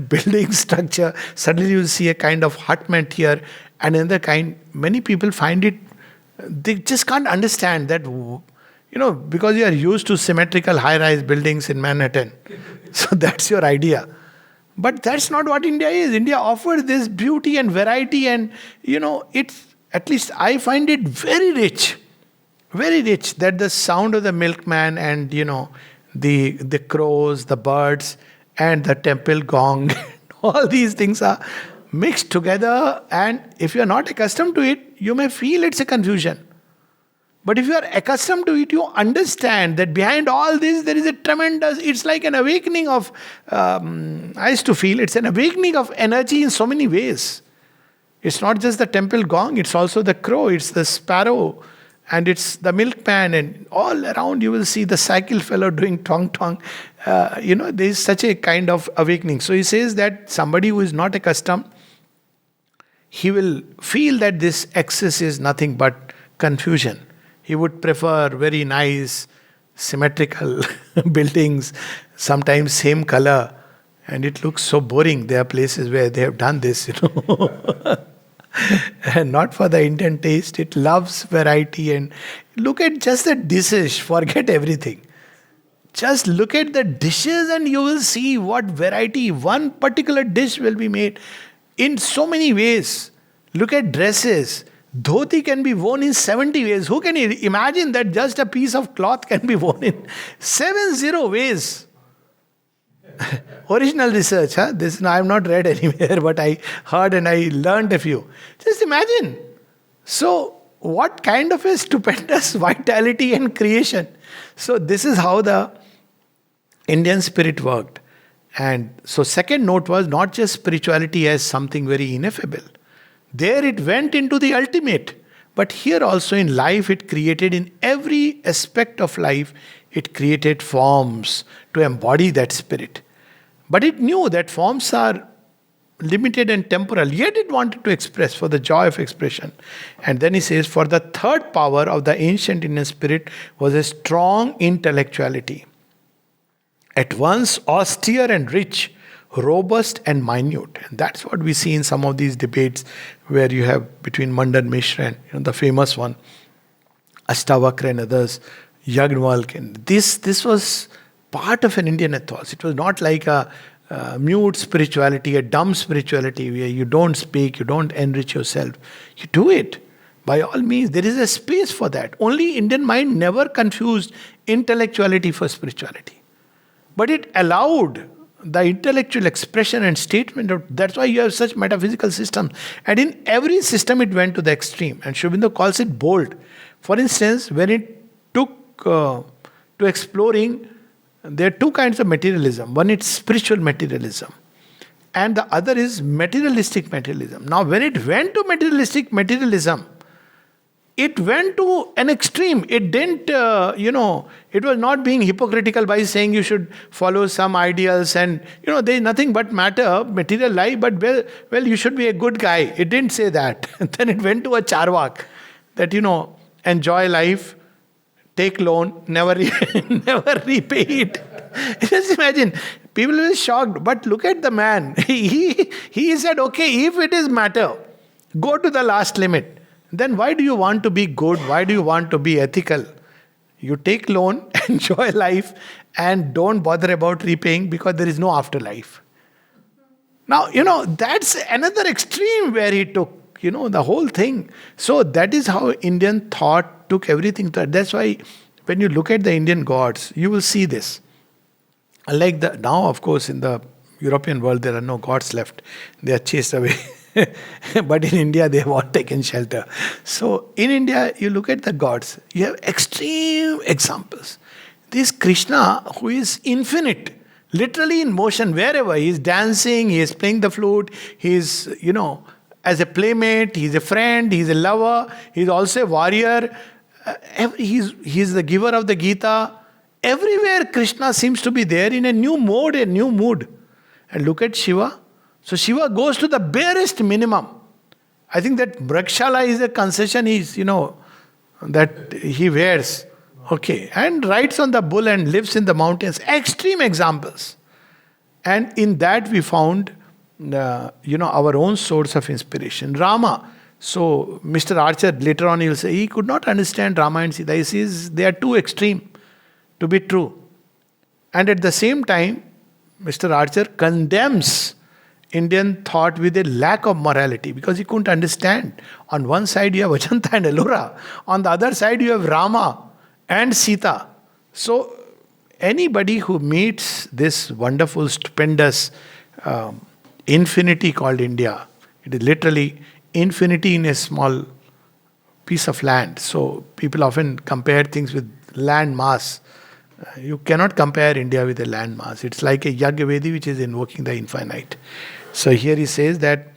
S1: building structure, suddenly you will see a kind of hutment here, and another kind. Many people find it, they just can't understand that, because you are used to symmetrical high-rise buildings in Manhattan. So that's your idea. But that's not what India is. India offers this beauty and variety, and, it's, at least I find it very rich, that the sound of the milkman and, the crows, the birds, and the temple gong, all these things are mixed together, and if you are not accustomed to it, you may feel it's a confusion. But if you are accustomed to it, you understand that behind all this there is a tremendous, it's like an awakening of, I used to feel it's an awakening of energy in so many ways. It's not just the temple gong, it's also the crow, it's the sparrow, and it's the milkman, and all around you will see the cycle fellow doing tong tong. There is such a kind of awakening. So he says that somebody who is not accustomed, he will feel that this excess is nothing but confusion. He would prefer very nice, symmetrical buildings, sometimes same color, and it looks so boring. There are places where they have done this, And not for the Indian taste. It loves variety, and look at just the dishes, forget everything. Just look at the dishes and you will see what variety. One particular dish will be made in so many ways. Look at dresses. Dhoti can be worn in 70 ways. Who can imagine that just a piece of cloth can be worn in 70 ways? Original research, huh? This I have not read anywhere, but I heard and I learned a few. Just imagine. So, what kind of a stupendous vitality and creation. So, this is how the Indian spirit worked. And so, second note was not just spirituality as something very ineffable. There it went into the ultimate. But here also in life, it created in every aspect of life, it created forms to embody that spirit. But it knew that forms are limited and temporal, yet it wanted to express for the joy of expression. And then he says, for the third power of the ancient Indian spirit was a strong intellectuality, at once austere and rich, robust and minute. And that's what we see in some of these debates where you have between Mandan Mishra and the famous one, Ashtavakra and others, Yagnvalk. And this was part of an Indian ethos. It was not like a mute spirituality, a dumb spirituality where you don't speak, you don't enrich yourself. You do it. By all means, there is a space for that. Only Indian mind never confused intellectuality for spirituality. But it allowed the intellectual expression and statement. That's why you have such metaphysical systems. And in every system, it went to the extreme. And Aurobindo calls it bold. For instance, when it took to exploring, there are two kinds of materialism. One is spiritual materialism, and the other is materialistic materialism. Now, when it went to materialistic materialism, it went to an extreme. It didn't, it was not being hypocritical by saying you should follow some ideals and, there is nothing but matter, material life, but well, you should be a good guy. It didn't say that. Then it went to a charvak that, enjoy life, take loan, never repay it. Just imagine, people will be shocked. But look at the man. He said, okay, if it is matter, go to the last limit. Then why do you want to be good? Why do you want to be ethical? You take loan, enjoy life, and don't bother about repaying because there is no afterlife. Now, that's another extreme where he took, the whole thing. So that is how Indian thought took everything. That's why when you look at the Indian gods, you will see this. Unlike now, of course, in the European world, there are no gods left. They are chased away. But in India, they have all taken shelter. So in India, you look at the gods, you have extreme examples. This Krishna, who is infinite, literally in motion wherever. He is dancing, he is playing the flute, he is, as a playmate, he is a friend, he is a lover, he is also a warrior. He is the giver of the Gita. Everywhere Krishna seems to be there in a new mode, a new mood. And look at Shiva. So Shiva goes to the barest minimum. I think that Brakshala is a concession that he wears. Okay. And rides on the bull and lives in the mountains. Extreme examples. And in that we found, our own source of inspiration. Rama. So Mr. Archer, later on he will say, he could not understand Rama and Sita. He says they are too extreme to be true. And at the same time, Mr. Archer condemns Indian thought with a lack of morality because he couldn't understand. On one side you have Ajanta and Ellora. On the other side you have Rama and Sita. So anybody who meets this wonderful, stupendous infinity called India, it is literally infinity in a small piece of land. So people often compare things with land mass. You cannot compare India with a land mass. It's like a Yajna-vedi which is invoking the infinite. So here he says that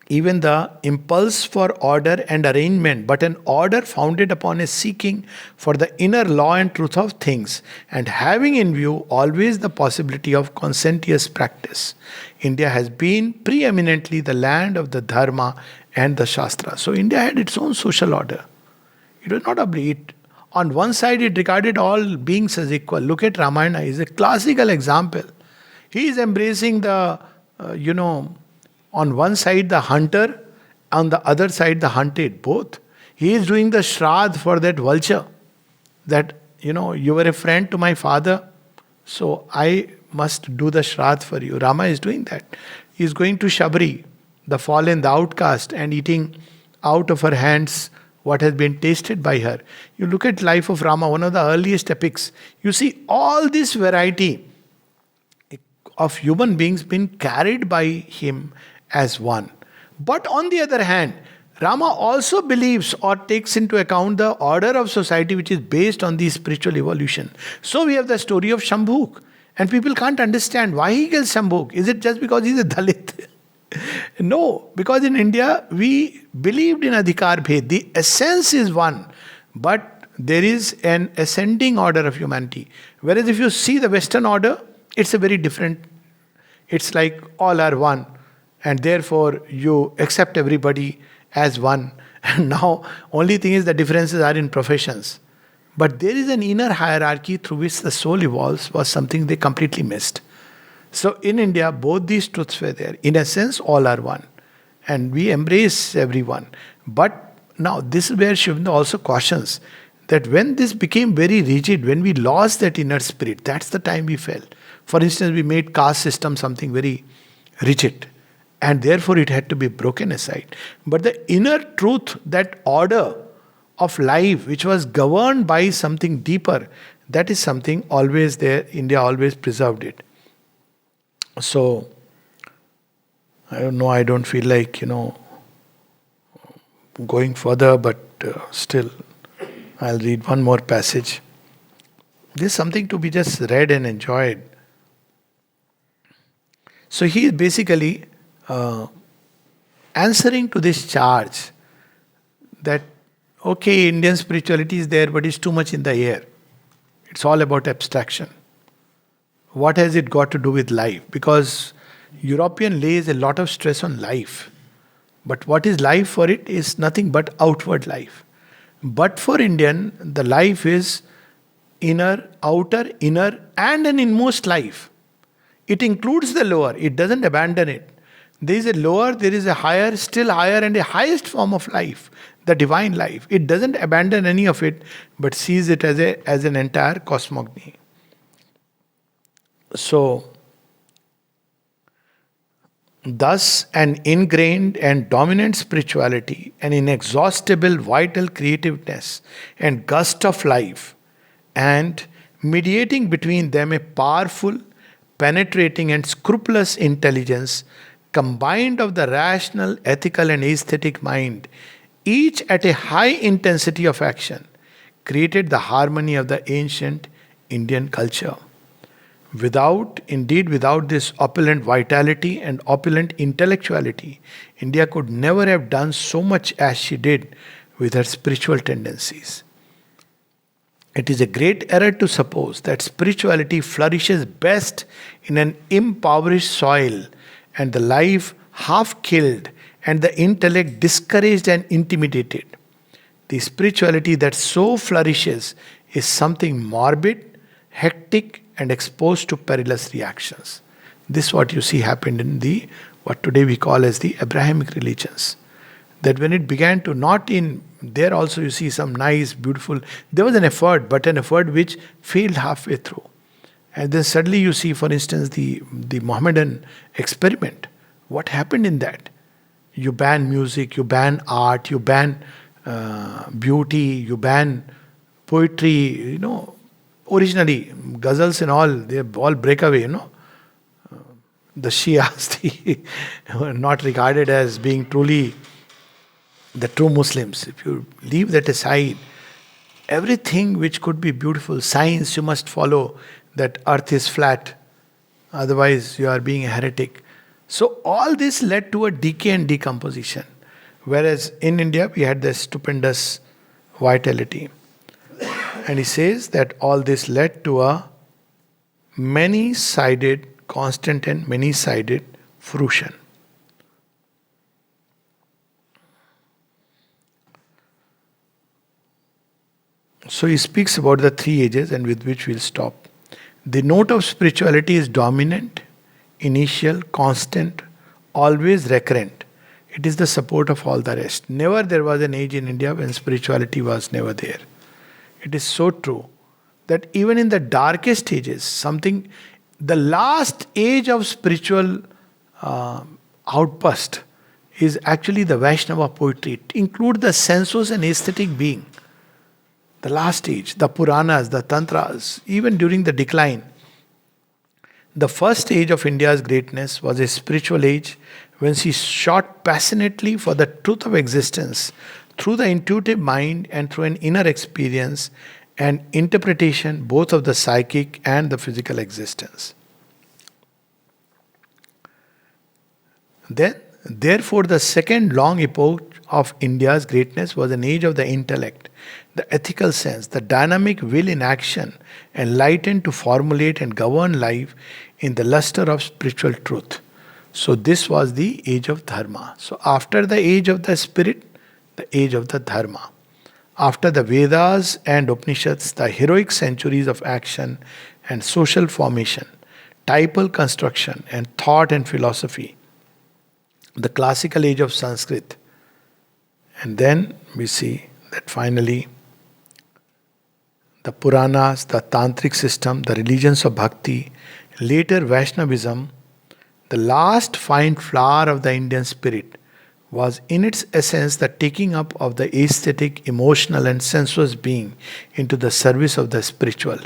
S1: even the impulse for order and arrangement, but an order founded upon a seeking for the inner law and truth of things, and having in view always the possibility of conscientious practice. India has been preeminently the land of the Dharma and the Shastra. So India had its own social order. It was not a breed. On one side, it regarded all beings as equal. Look at Ramayana, is a classical example. He is embracing the, on one side the hunter, on the other side the hunted, both. He is doing the shraddh for that vulture. That, you were a friend to my father, so I must do the shraddh for you. Rama is doing that. He is going to Shabri, the fallen, the outcast, and eating out of her hands what has been tasted by her. You look at life of Rama, one of the earliest epics. You see all this variety of human beings being carried by him as one. But on the other hand, Rama also believes or takes into account the order of society which is based on the spiritual evolution. So we have the story of Shambhuk. And people can't understand why he kills Shambhuk. Is it just because he's a Dalit? No, because in India we believed in Adhikar Bhed. The essence is one, but there is an ascending order of humanity. Whereas if you see the Western order, it's a very different. It's like all are one, and therefore you accept everybody as one. And now only thing is the differences are in professions. But there is an inner hierarchy through which the soul evolves was something they completely missed. So in India, both these truths were there. In a sense, all are one. And we embrace everyone. But now, this is where Aurobindo also cautions that when this became very rigid, when we lost that inner spirit, that's the time we fell. For instance, we made caste system something very rigid, and therefore it had to be broken aside. But the inner truth, that order of life which was governed by something deeper, that is something always there. India always preserved it. So, I don't know, I don't feel like, going further, but still, I'll read one more passage. This is something to be just read and enjoyed. So he is basically answering to this charge that, okay, Indian spirituality is there, but it's too much in the air. It's all about abstraction. What has it got to do with life? Because European lays a lot of stress on life. But what is life for it is nothing but outward life. But for Indian, the life is inner, outer, inner, and an inmost life. It includes the lower, it doesn't abandon it. There is a lower, there is a higher, still higher, and a highest form of life, the divine life. It doesn't abandon any of it, but sees it as an entire cosmogony. So, thus, an ingrained and dominant spirituality, an inexhaustible vital creativeness and gust of life, and mediating between them a powerful, penetrating, and scrupulous intelligence, combined of the rational, ethical, and aesthetic mind, each at a high intensity of action, created the harmony of the ancient Indian culture. Without this opulent vitality and opulent intellectuality, India could never have done so much as she did with her spiritual tendencies. It is a great error to suppose that spirituality flourishes best in an impoverished soil, and the life half killed and the intellect discouraged and intimidated. The spirituality that so flourishes is something morbid, hectic, and exposed to perilous reactions. This is what you see happened in what today we call as the Abrahamic religions. That when it began to not in, there also you see some nice, beautiful, there was an effort, but an effort which failed halfway through. And then suddenly you see, for instance, the Muhammadan Experiment. What happened in that? You ban music, you ban art, you ban beauty, you ban poetry, Originally, ghazals and all, they all break away, The Shias, not regarded as being truly the true Muslims. If you leave that aside, everything which could be beautiful, science, you must follow that earth is flat, otherwise you are being a heretic. So all this led to a decay and decomposition. Whereas in India, we had this stupendous vitality. And he says that all this led to a many-sided, constant and many-sided fruition. So he speaks about the three ages, and with which we'll stop. The note of spirituality is dominant, initial, constant, always recurrent. It is the support of all the rest. Never there was an age in India when spirituality was never there. It is so true that even in the darkest ages, the last age of spiritual outburst is actually the Vaishnava poetry. It includes the sensuous and aesthetic being. The last age, the Puranas, the Tantras, even during the decline. The first age of India's greatness was a spiritual age when she sought passionately for the truth of existence through the intuitive mind and through an inner experience and interpretation both of the psychic and the physical existence. Therefore, the second long epoch of India's greatness was an age of the intellect, the ethical sense, the dynamic will in action, enlightened to formulate and govern life in the luster of spiritual truth. So this was the age of Dharma. So after the age of the spirit, the age of the Dharma. After the Vedas and Upanishads, the heroic centuries of action and social formation, typal construction and thought and philosophy, the classical age of Sanskrit. And then we see that finally the Puranas, the Tantric system, the religions of Bhakti, later Vaishnavism, the last fine flower of the Indian spirit was in its essence the taking up of the aesthetic, emotional, and sensuous being into the service of the spiritual.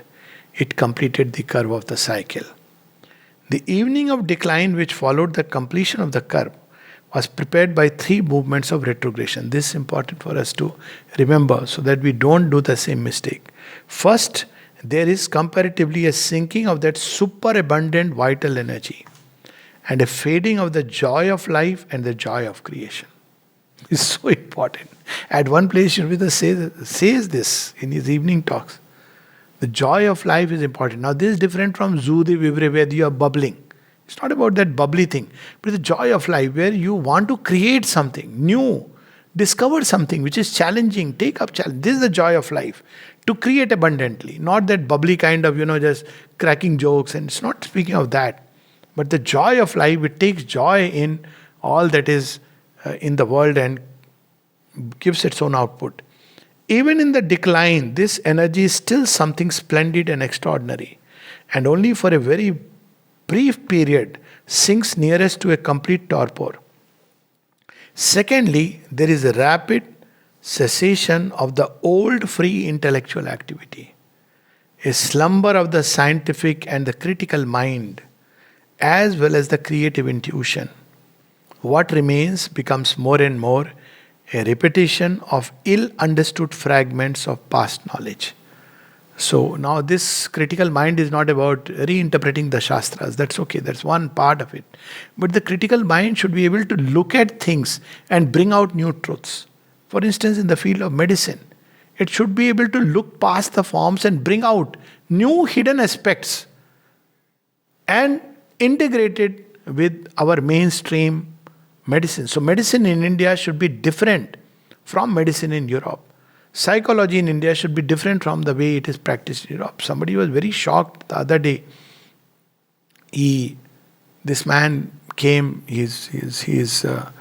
S1: It completed the curve of the cycle. The evening of decline, which followed the completion of the curve, was prepared by three movements of retrogression. This is important for us to remember so that we don't do the same mistake. First, there is comparatively a sinking of that superabundant vital energy and a fading of the joy of life and the joy of creation. It's so important. At one place, Sri says this in his evening talks. The joy of life is important. Now, this is different from Zudi Vivre, where you are bubbling. It's not about that bubbly thing, but the joy of life, where you want to create something new, discover something which is challenging, take up challenge. This is the joy of life. To create abundantly, not that bubbly kind of, just cracking jokes. And it's not speaking of that. But the joy of life, it takes joy in all that is in the world and gives its own output. Even in the decline, this energy is still something splendid and extraordinary, and only for a very brief period sinks nearest to a complete torpor. Secondly, there is a rapid cessation of the old free intellectual activity, a slumber of the scientific and the critical mind, as well as the creative intuition. What remains becomes more and more a repetition of ill understood fragments of past knowledge. So now this critical mind is not about reinterpreting the Shastras. That's okay, that's one part of it. But the critical mind should be able to look at things and bring out new truths. For instance, in the field of medicine, it should be able to look past the forms and bring out new hidden aspects and integrate it with our mainstream medicine. So medicine in India should be different from medicine in Europe. Psychology in India should be different from the way it is practiced in Europe. Somebody was very shocked the other day. This man came, he's a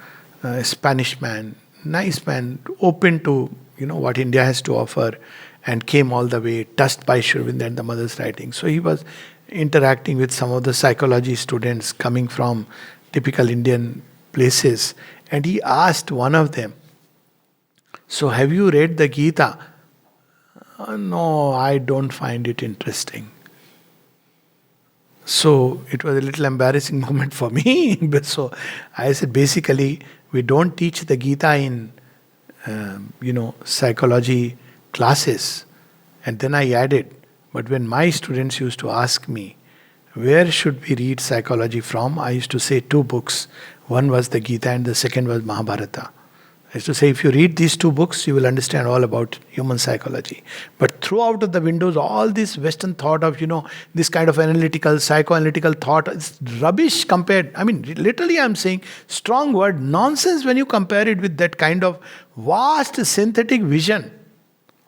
S1: Spanish man, nice man, open to what India has to offer, and came all the way, touched by Sri Aurobindo and the mother's writing. So he was interacting with some of the psychology students coming from typical Indian places, and he asked one of them, "So have you read the Gita?" "No, I don't find it interesting." So it was a little embarrassing moment for me. So I said, basically, we don't teach the Gita in psychology classes. And then I added, but when my students used to ask me, where should we read psychology from? I used to say two books. One was the Gita and the second was Mahabharata. I used to say, if you read these two books, you will understand all about human psychology. But throughout of the windows, all this Western thought of, this kind of analytical, psychoanalytical thought, it's rubbish compared. Literally I'm saying, strong word, nonsense when you compare it with that kind of vast synthetic vision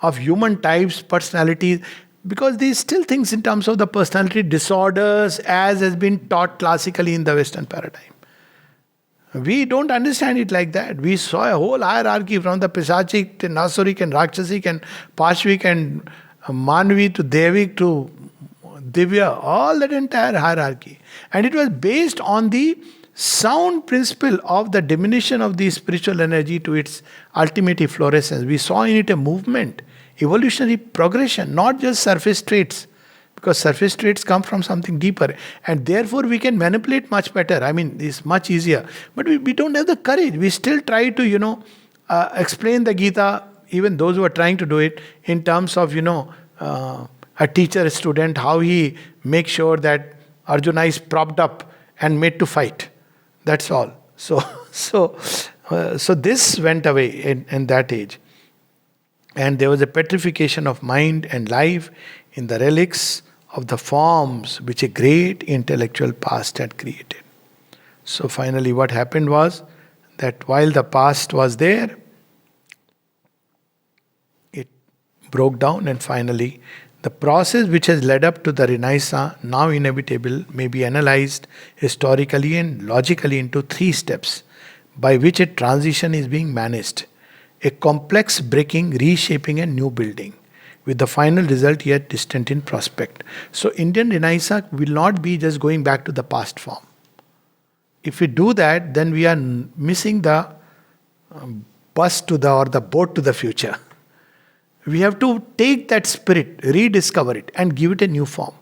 S1: of human types, personalities, because these still things in terms of the personality disorders as has been taught classically in the Western paradigm. We don't understand it like that. We saw a whole hierarchy from the Pisachik to Nasurik and Rakshasik and Pashvik and Manvi to Devik to Divya, all that entire hierarchy. And it was based on the sound principle of the diminution of the spiritual energy to its ultimate efflorescence. We saw in it a movement, evolutionary progression, not just surface traits. Because surface traits come from something deeper, and therefore we can manipulate much better. It's much easier. But we don't have the courage. We still try to, explain the Gita, even those who are trying to do it, in terms of, a teacher, a student, how he makes sure that Arjuna is propped up and made to fight. That's all. So this went away in that age. And there was a petrification of mind and life in the relics of the forms which a great intellectual past had created. So finally what happened was that while the past was there, it broke down, and finally the process which has led up to the Renaissance, now inevitable, may be analyzed historically and logically into three steps by which a transition is being managed: a complex breaking, reshaping and new building. with the final result yet distant in prospect. So Indian Renaissance will not be just going back to the past form. If we do that, then we are missing the bus to the or the boat to the future. We have to take that spirit, rediscover it, and give it a new form.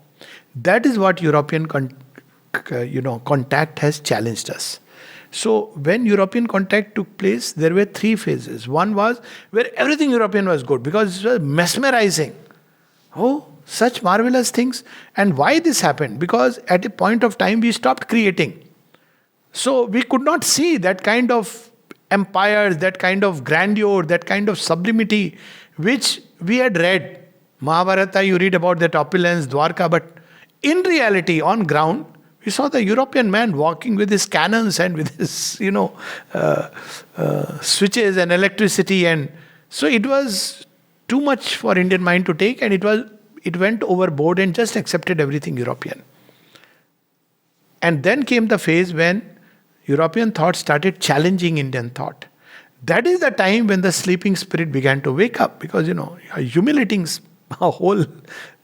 S1: That is what European contact has challenged us. So when European contact took place, there were three phases. One was where everything European was good because it was mesmerizing. Oh, such marvelous things. And why this happened? Because at a point of time we stopped creating. So we could not see that kind of empires, that kind of grandeur, that kind of sublimity which we had read. Mahabharata, you read about that opulence, Dwarka, but in reality, on ground, we saw the European man walking with his cannons and with his, switches and electricity. And so it was too much for Indian mind to take, and it went overboard and just accepted everything European. And then came the phase when European thought started challenging Indian thought. That is the time when the sleeping spirit began to wake up, because, humiliating a whole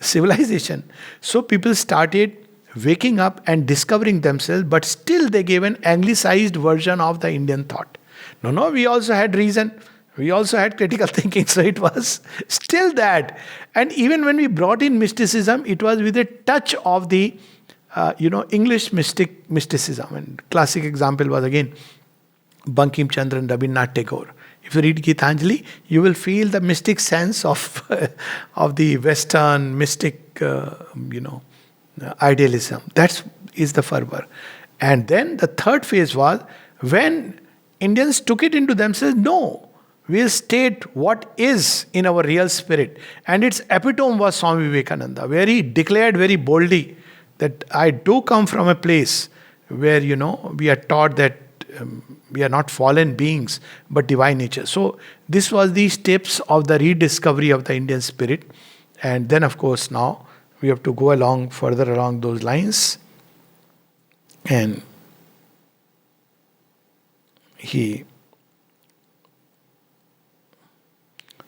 S1: civilization. So people started waking up and discovering themselves, but still they gave an anglicized version of the Indian thought. No, we also had reason. We also had critical thinking, so it was still that. And even when we brought in mysticism, it was with a touch of the English mysticism. And classic example was again Bankim Chandra and Rabindranath Tagore. If you read Gitanjali, you will feel the mystic sense of the Western mystic, idealism. That is the fervor. And then the third phase was when Indians took it into themselves. No, we'll state what is in our real spirit. And its epitome was Swami Vivekananda, where he declared very boldly that I do come from a place where, we are taught that we are not fallen beings, but divine nature. So this was the steps of the rediscovery of the Indian spirit. And then, of course, now we have to go further along those lines. And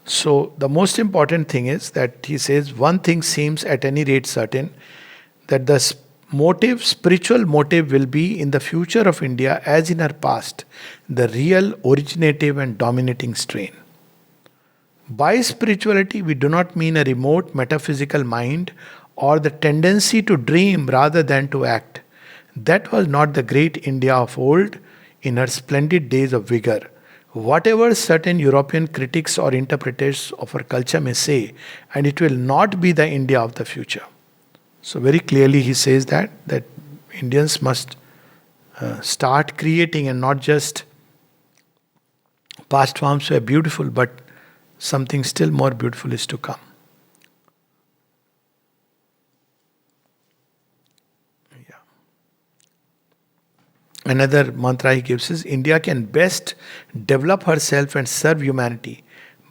S1: so the most important thing is that he says, one thing seems at any rate certain, that the spiritual motive will be in the future of India as in our past, the real originative and dominating strain. By spirituality, we do not mean a remote metaphysical mind or the tendency to dream rather than to act. That was not the great India of old in her splendid days of vigor. Whatever certain European critics or interpreters of our culture may say, and it will not be the India of the future. So very clearly he says that Indians must start creating, and not just past forms were beautiful, but something still more beautiful is to come. Yeah. Another mantra he gives is, India can best develop herself and serve humanity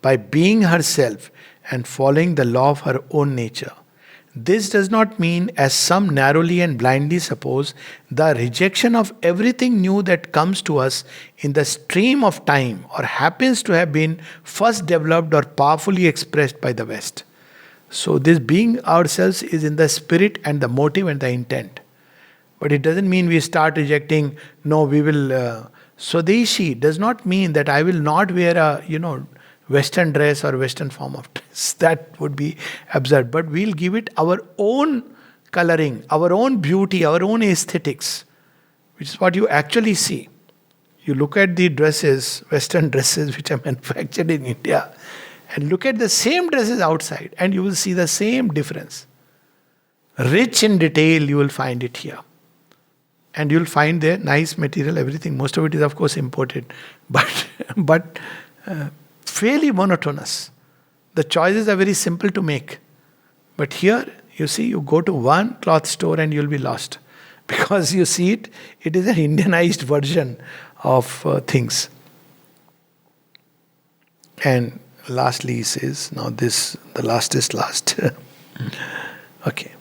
S1: by being herself and following the law of her own nature. This does not mean, as some narrowly and blindly suppose, the rejection of everything new that comes to us in the stream of time or happens to have been first developed or powerfully expressed by the West. So this being ourselves is in the spirit and the motive and the intent. But it doesn't mean we start rejecting, no, we will... Swadeshi does not mean that I will not wear a, Western dress or Western form of dress. That would be absurd. But we'll give it our own coloring, our own beauty, our own aesthetics, which is what you actually see. You look at the dresses, Western dresses which are manufactured in India, and look at the same dresses outside, and you will see the same difference. Rich in detail, you will find it here. And you'll find there nice material, everything. Most of it is, of course, imported. But fairly monotonous. The choices are very simple to make. But here, you see, you go to one cloth store and you'll be lost. Because you see it is an Indianized version of things. And lastly, he says, the last is last. Okay.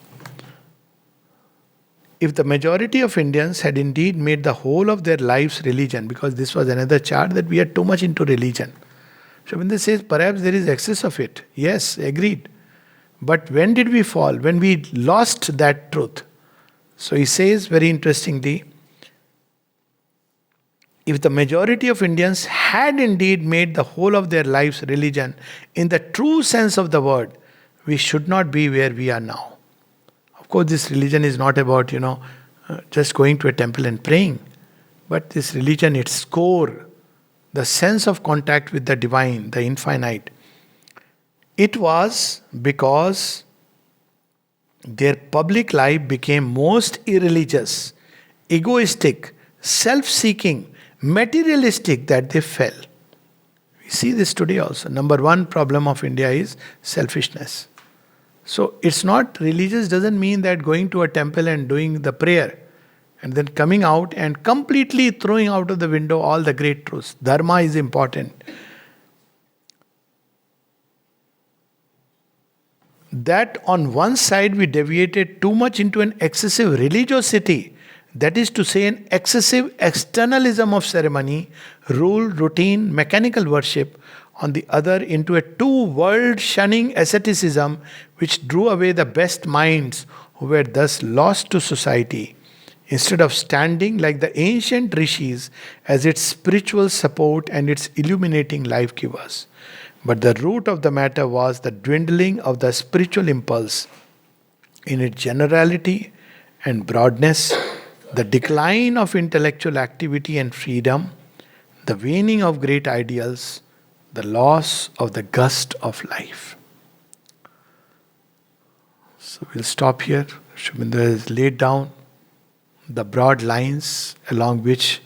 S1: If the majority of Indians had indeed made the whole of their lives religion, because this was another chart that we are too much into religion. Shabinda says, perhaps there is excess of it. Yes, agreed. But when did we fall? When we lost that truth. So he says very interestingly, if the majority of Indians had indeed made the whole of their lives religion in the true sense of the word, we should not be where we are now. Of course, this religion is not about, just going to a temple and praying. But this religion, its core, the sense of contact with the divine, the infinite, it was because their public life became most irreligious, egoistic, self-seeking, materialistic that they fell. We see this today also. Number one problem of India is selfishness. So it's not religious doesn't mean that going to a temple and doing the prayer and then coming out and completely throwing out of the window all the great truths. Dharma is important. That on one side we deviated too much into an excessive religiosity, that is to say, an excessive externalism of ceremony, rule, routine, mechanical worship, on the other into a too world-shunning asceticism which drew away the best minds who were thus lost to society, instead of standing like the ancient rishis as its spiritual support and its illuminating life givers. But the root of the matter was the dwindling of the spiritual impulse in its generality and broadness, the decline of intellectual activity and freedom, the waning of great ideals, the loss of the gust of life. So we'll stop here. Shubhendra has laid down the broad lines along which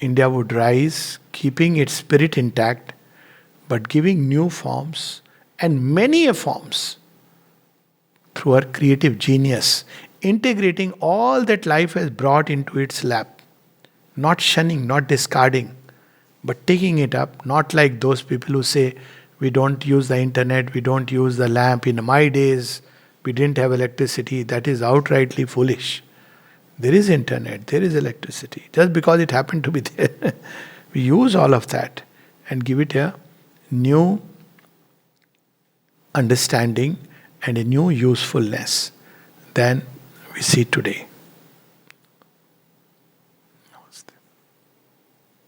S1: India would rise, keeping its spirit intact, but giving new forms and many forms through her creative genius, integrating all that life has brought into its lap, not shunning, not discarding, but taking it up, not like those people who say, we don't use the internet, we don't use the lamp. In my days, we didn't have electricity. That is outrightly foolish. There is internet, there is electricity. Just because it happened to be there, we use all of that and give it a new understanding and a new usefulness than we see today.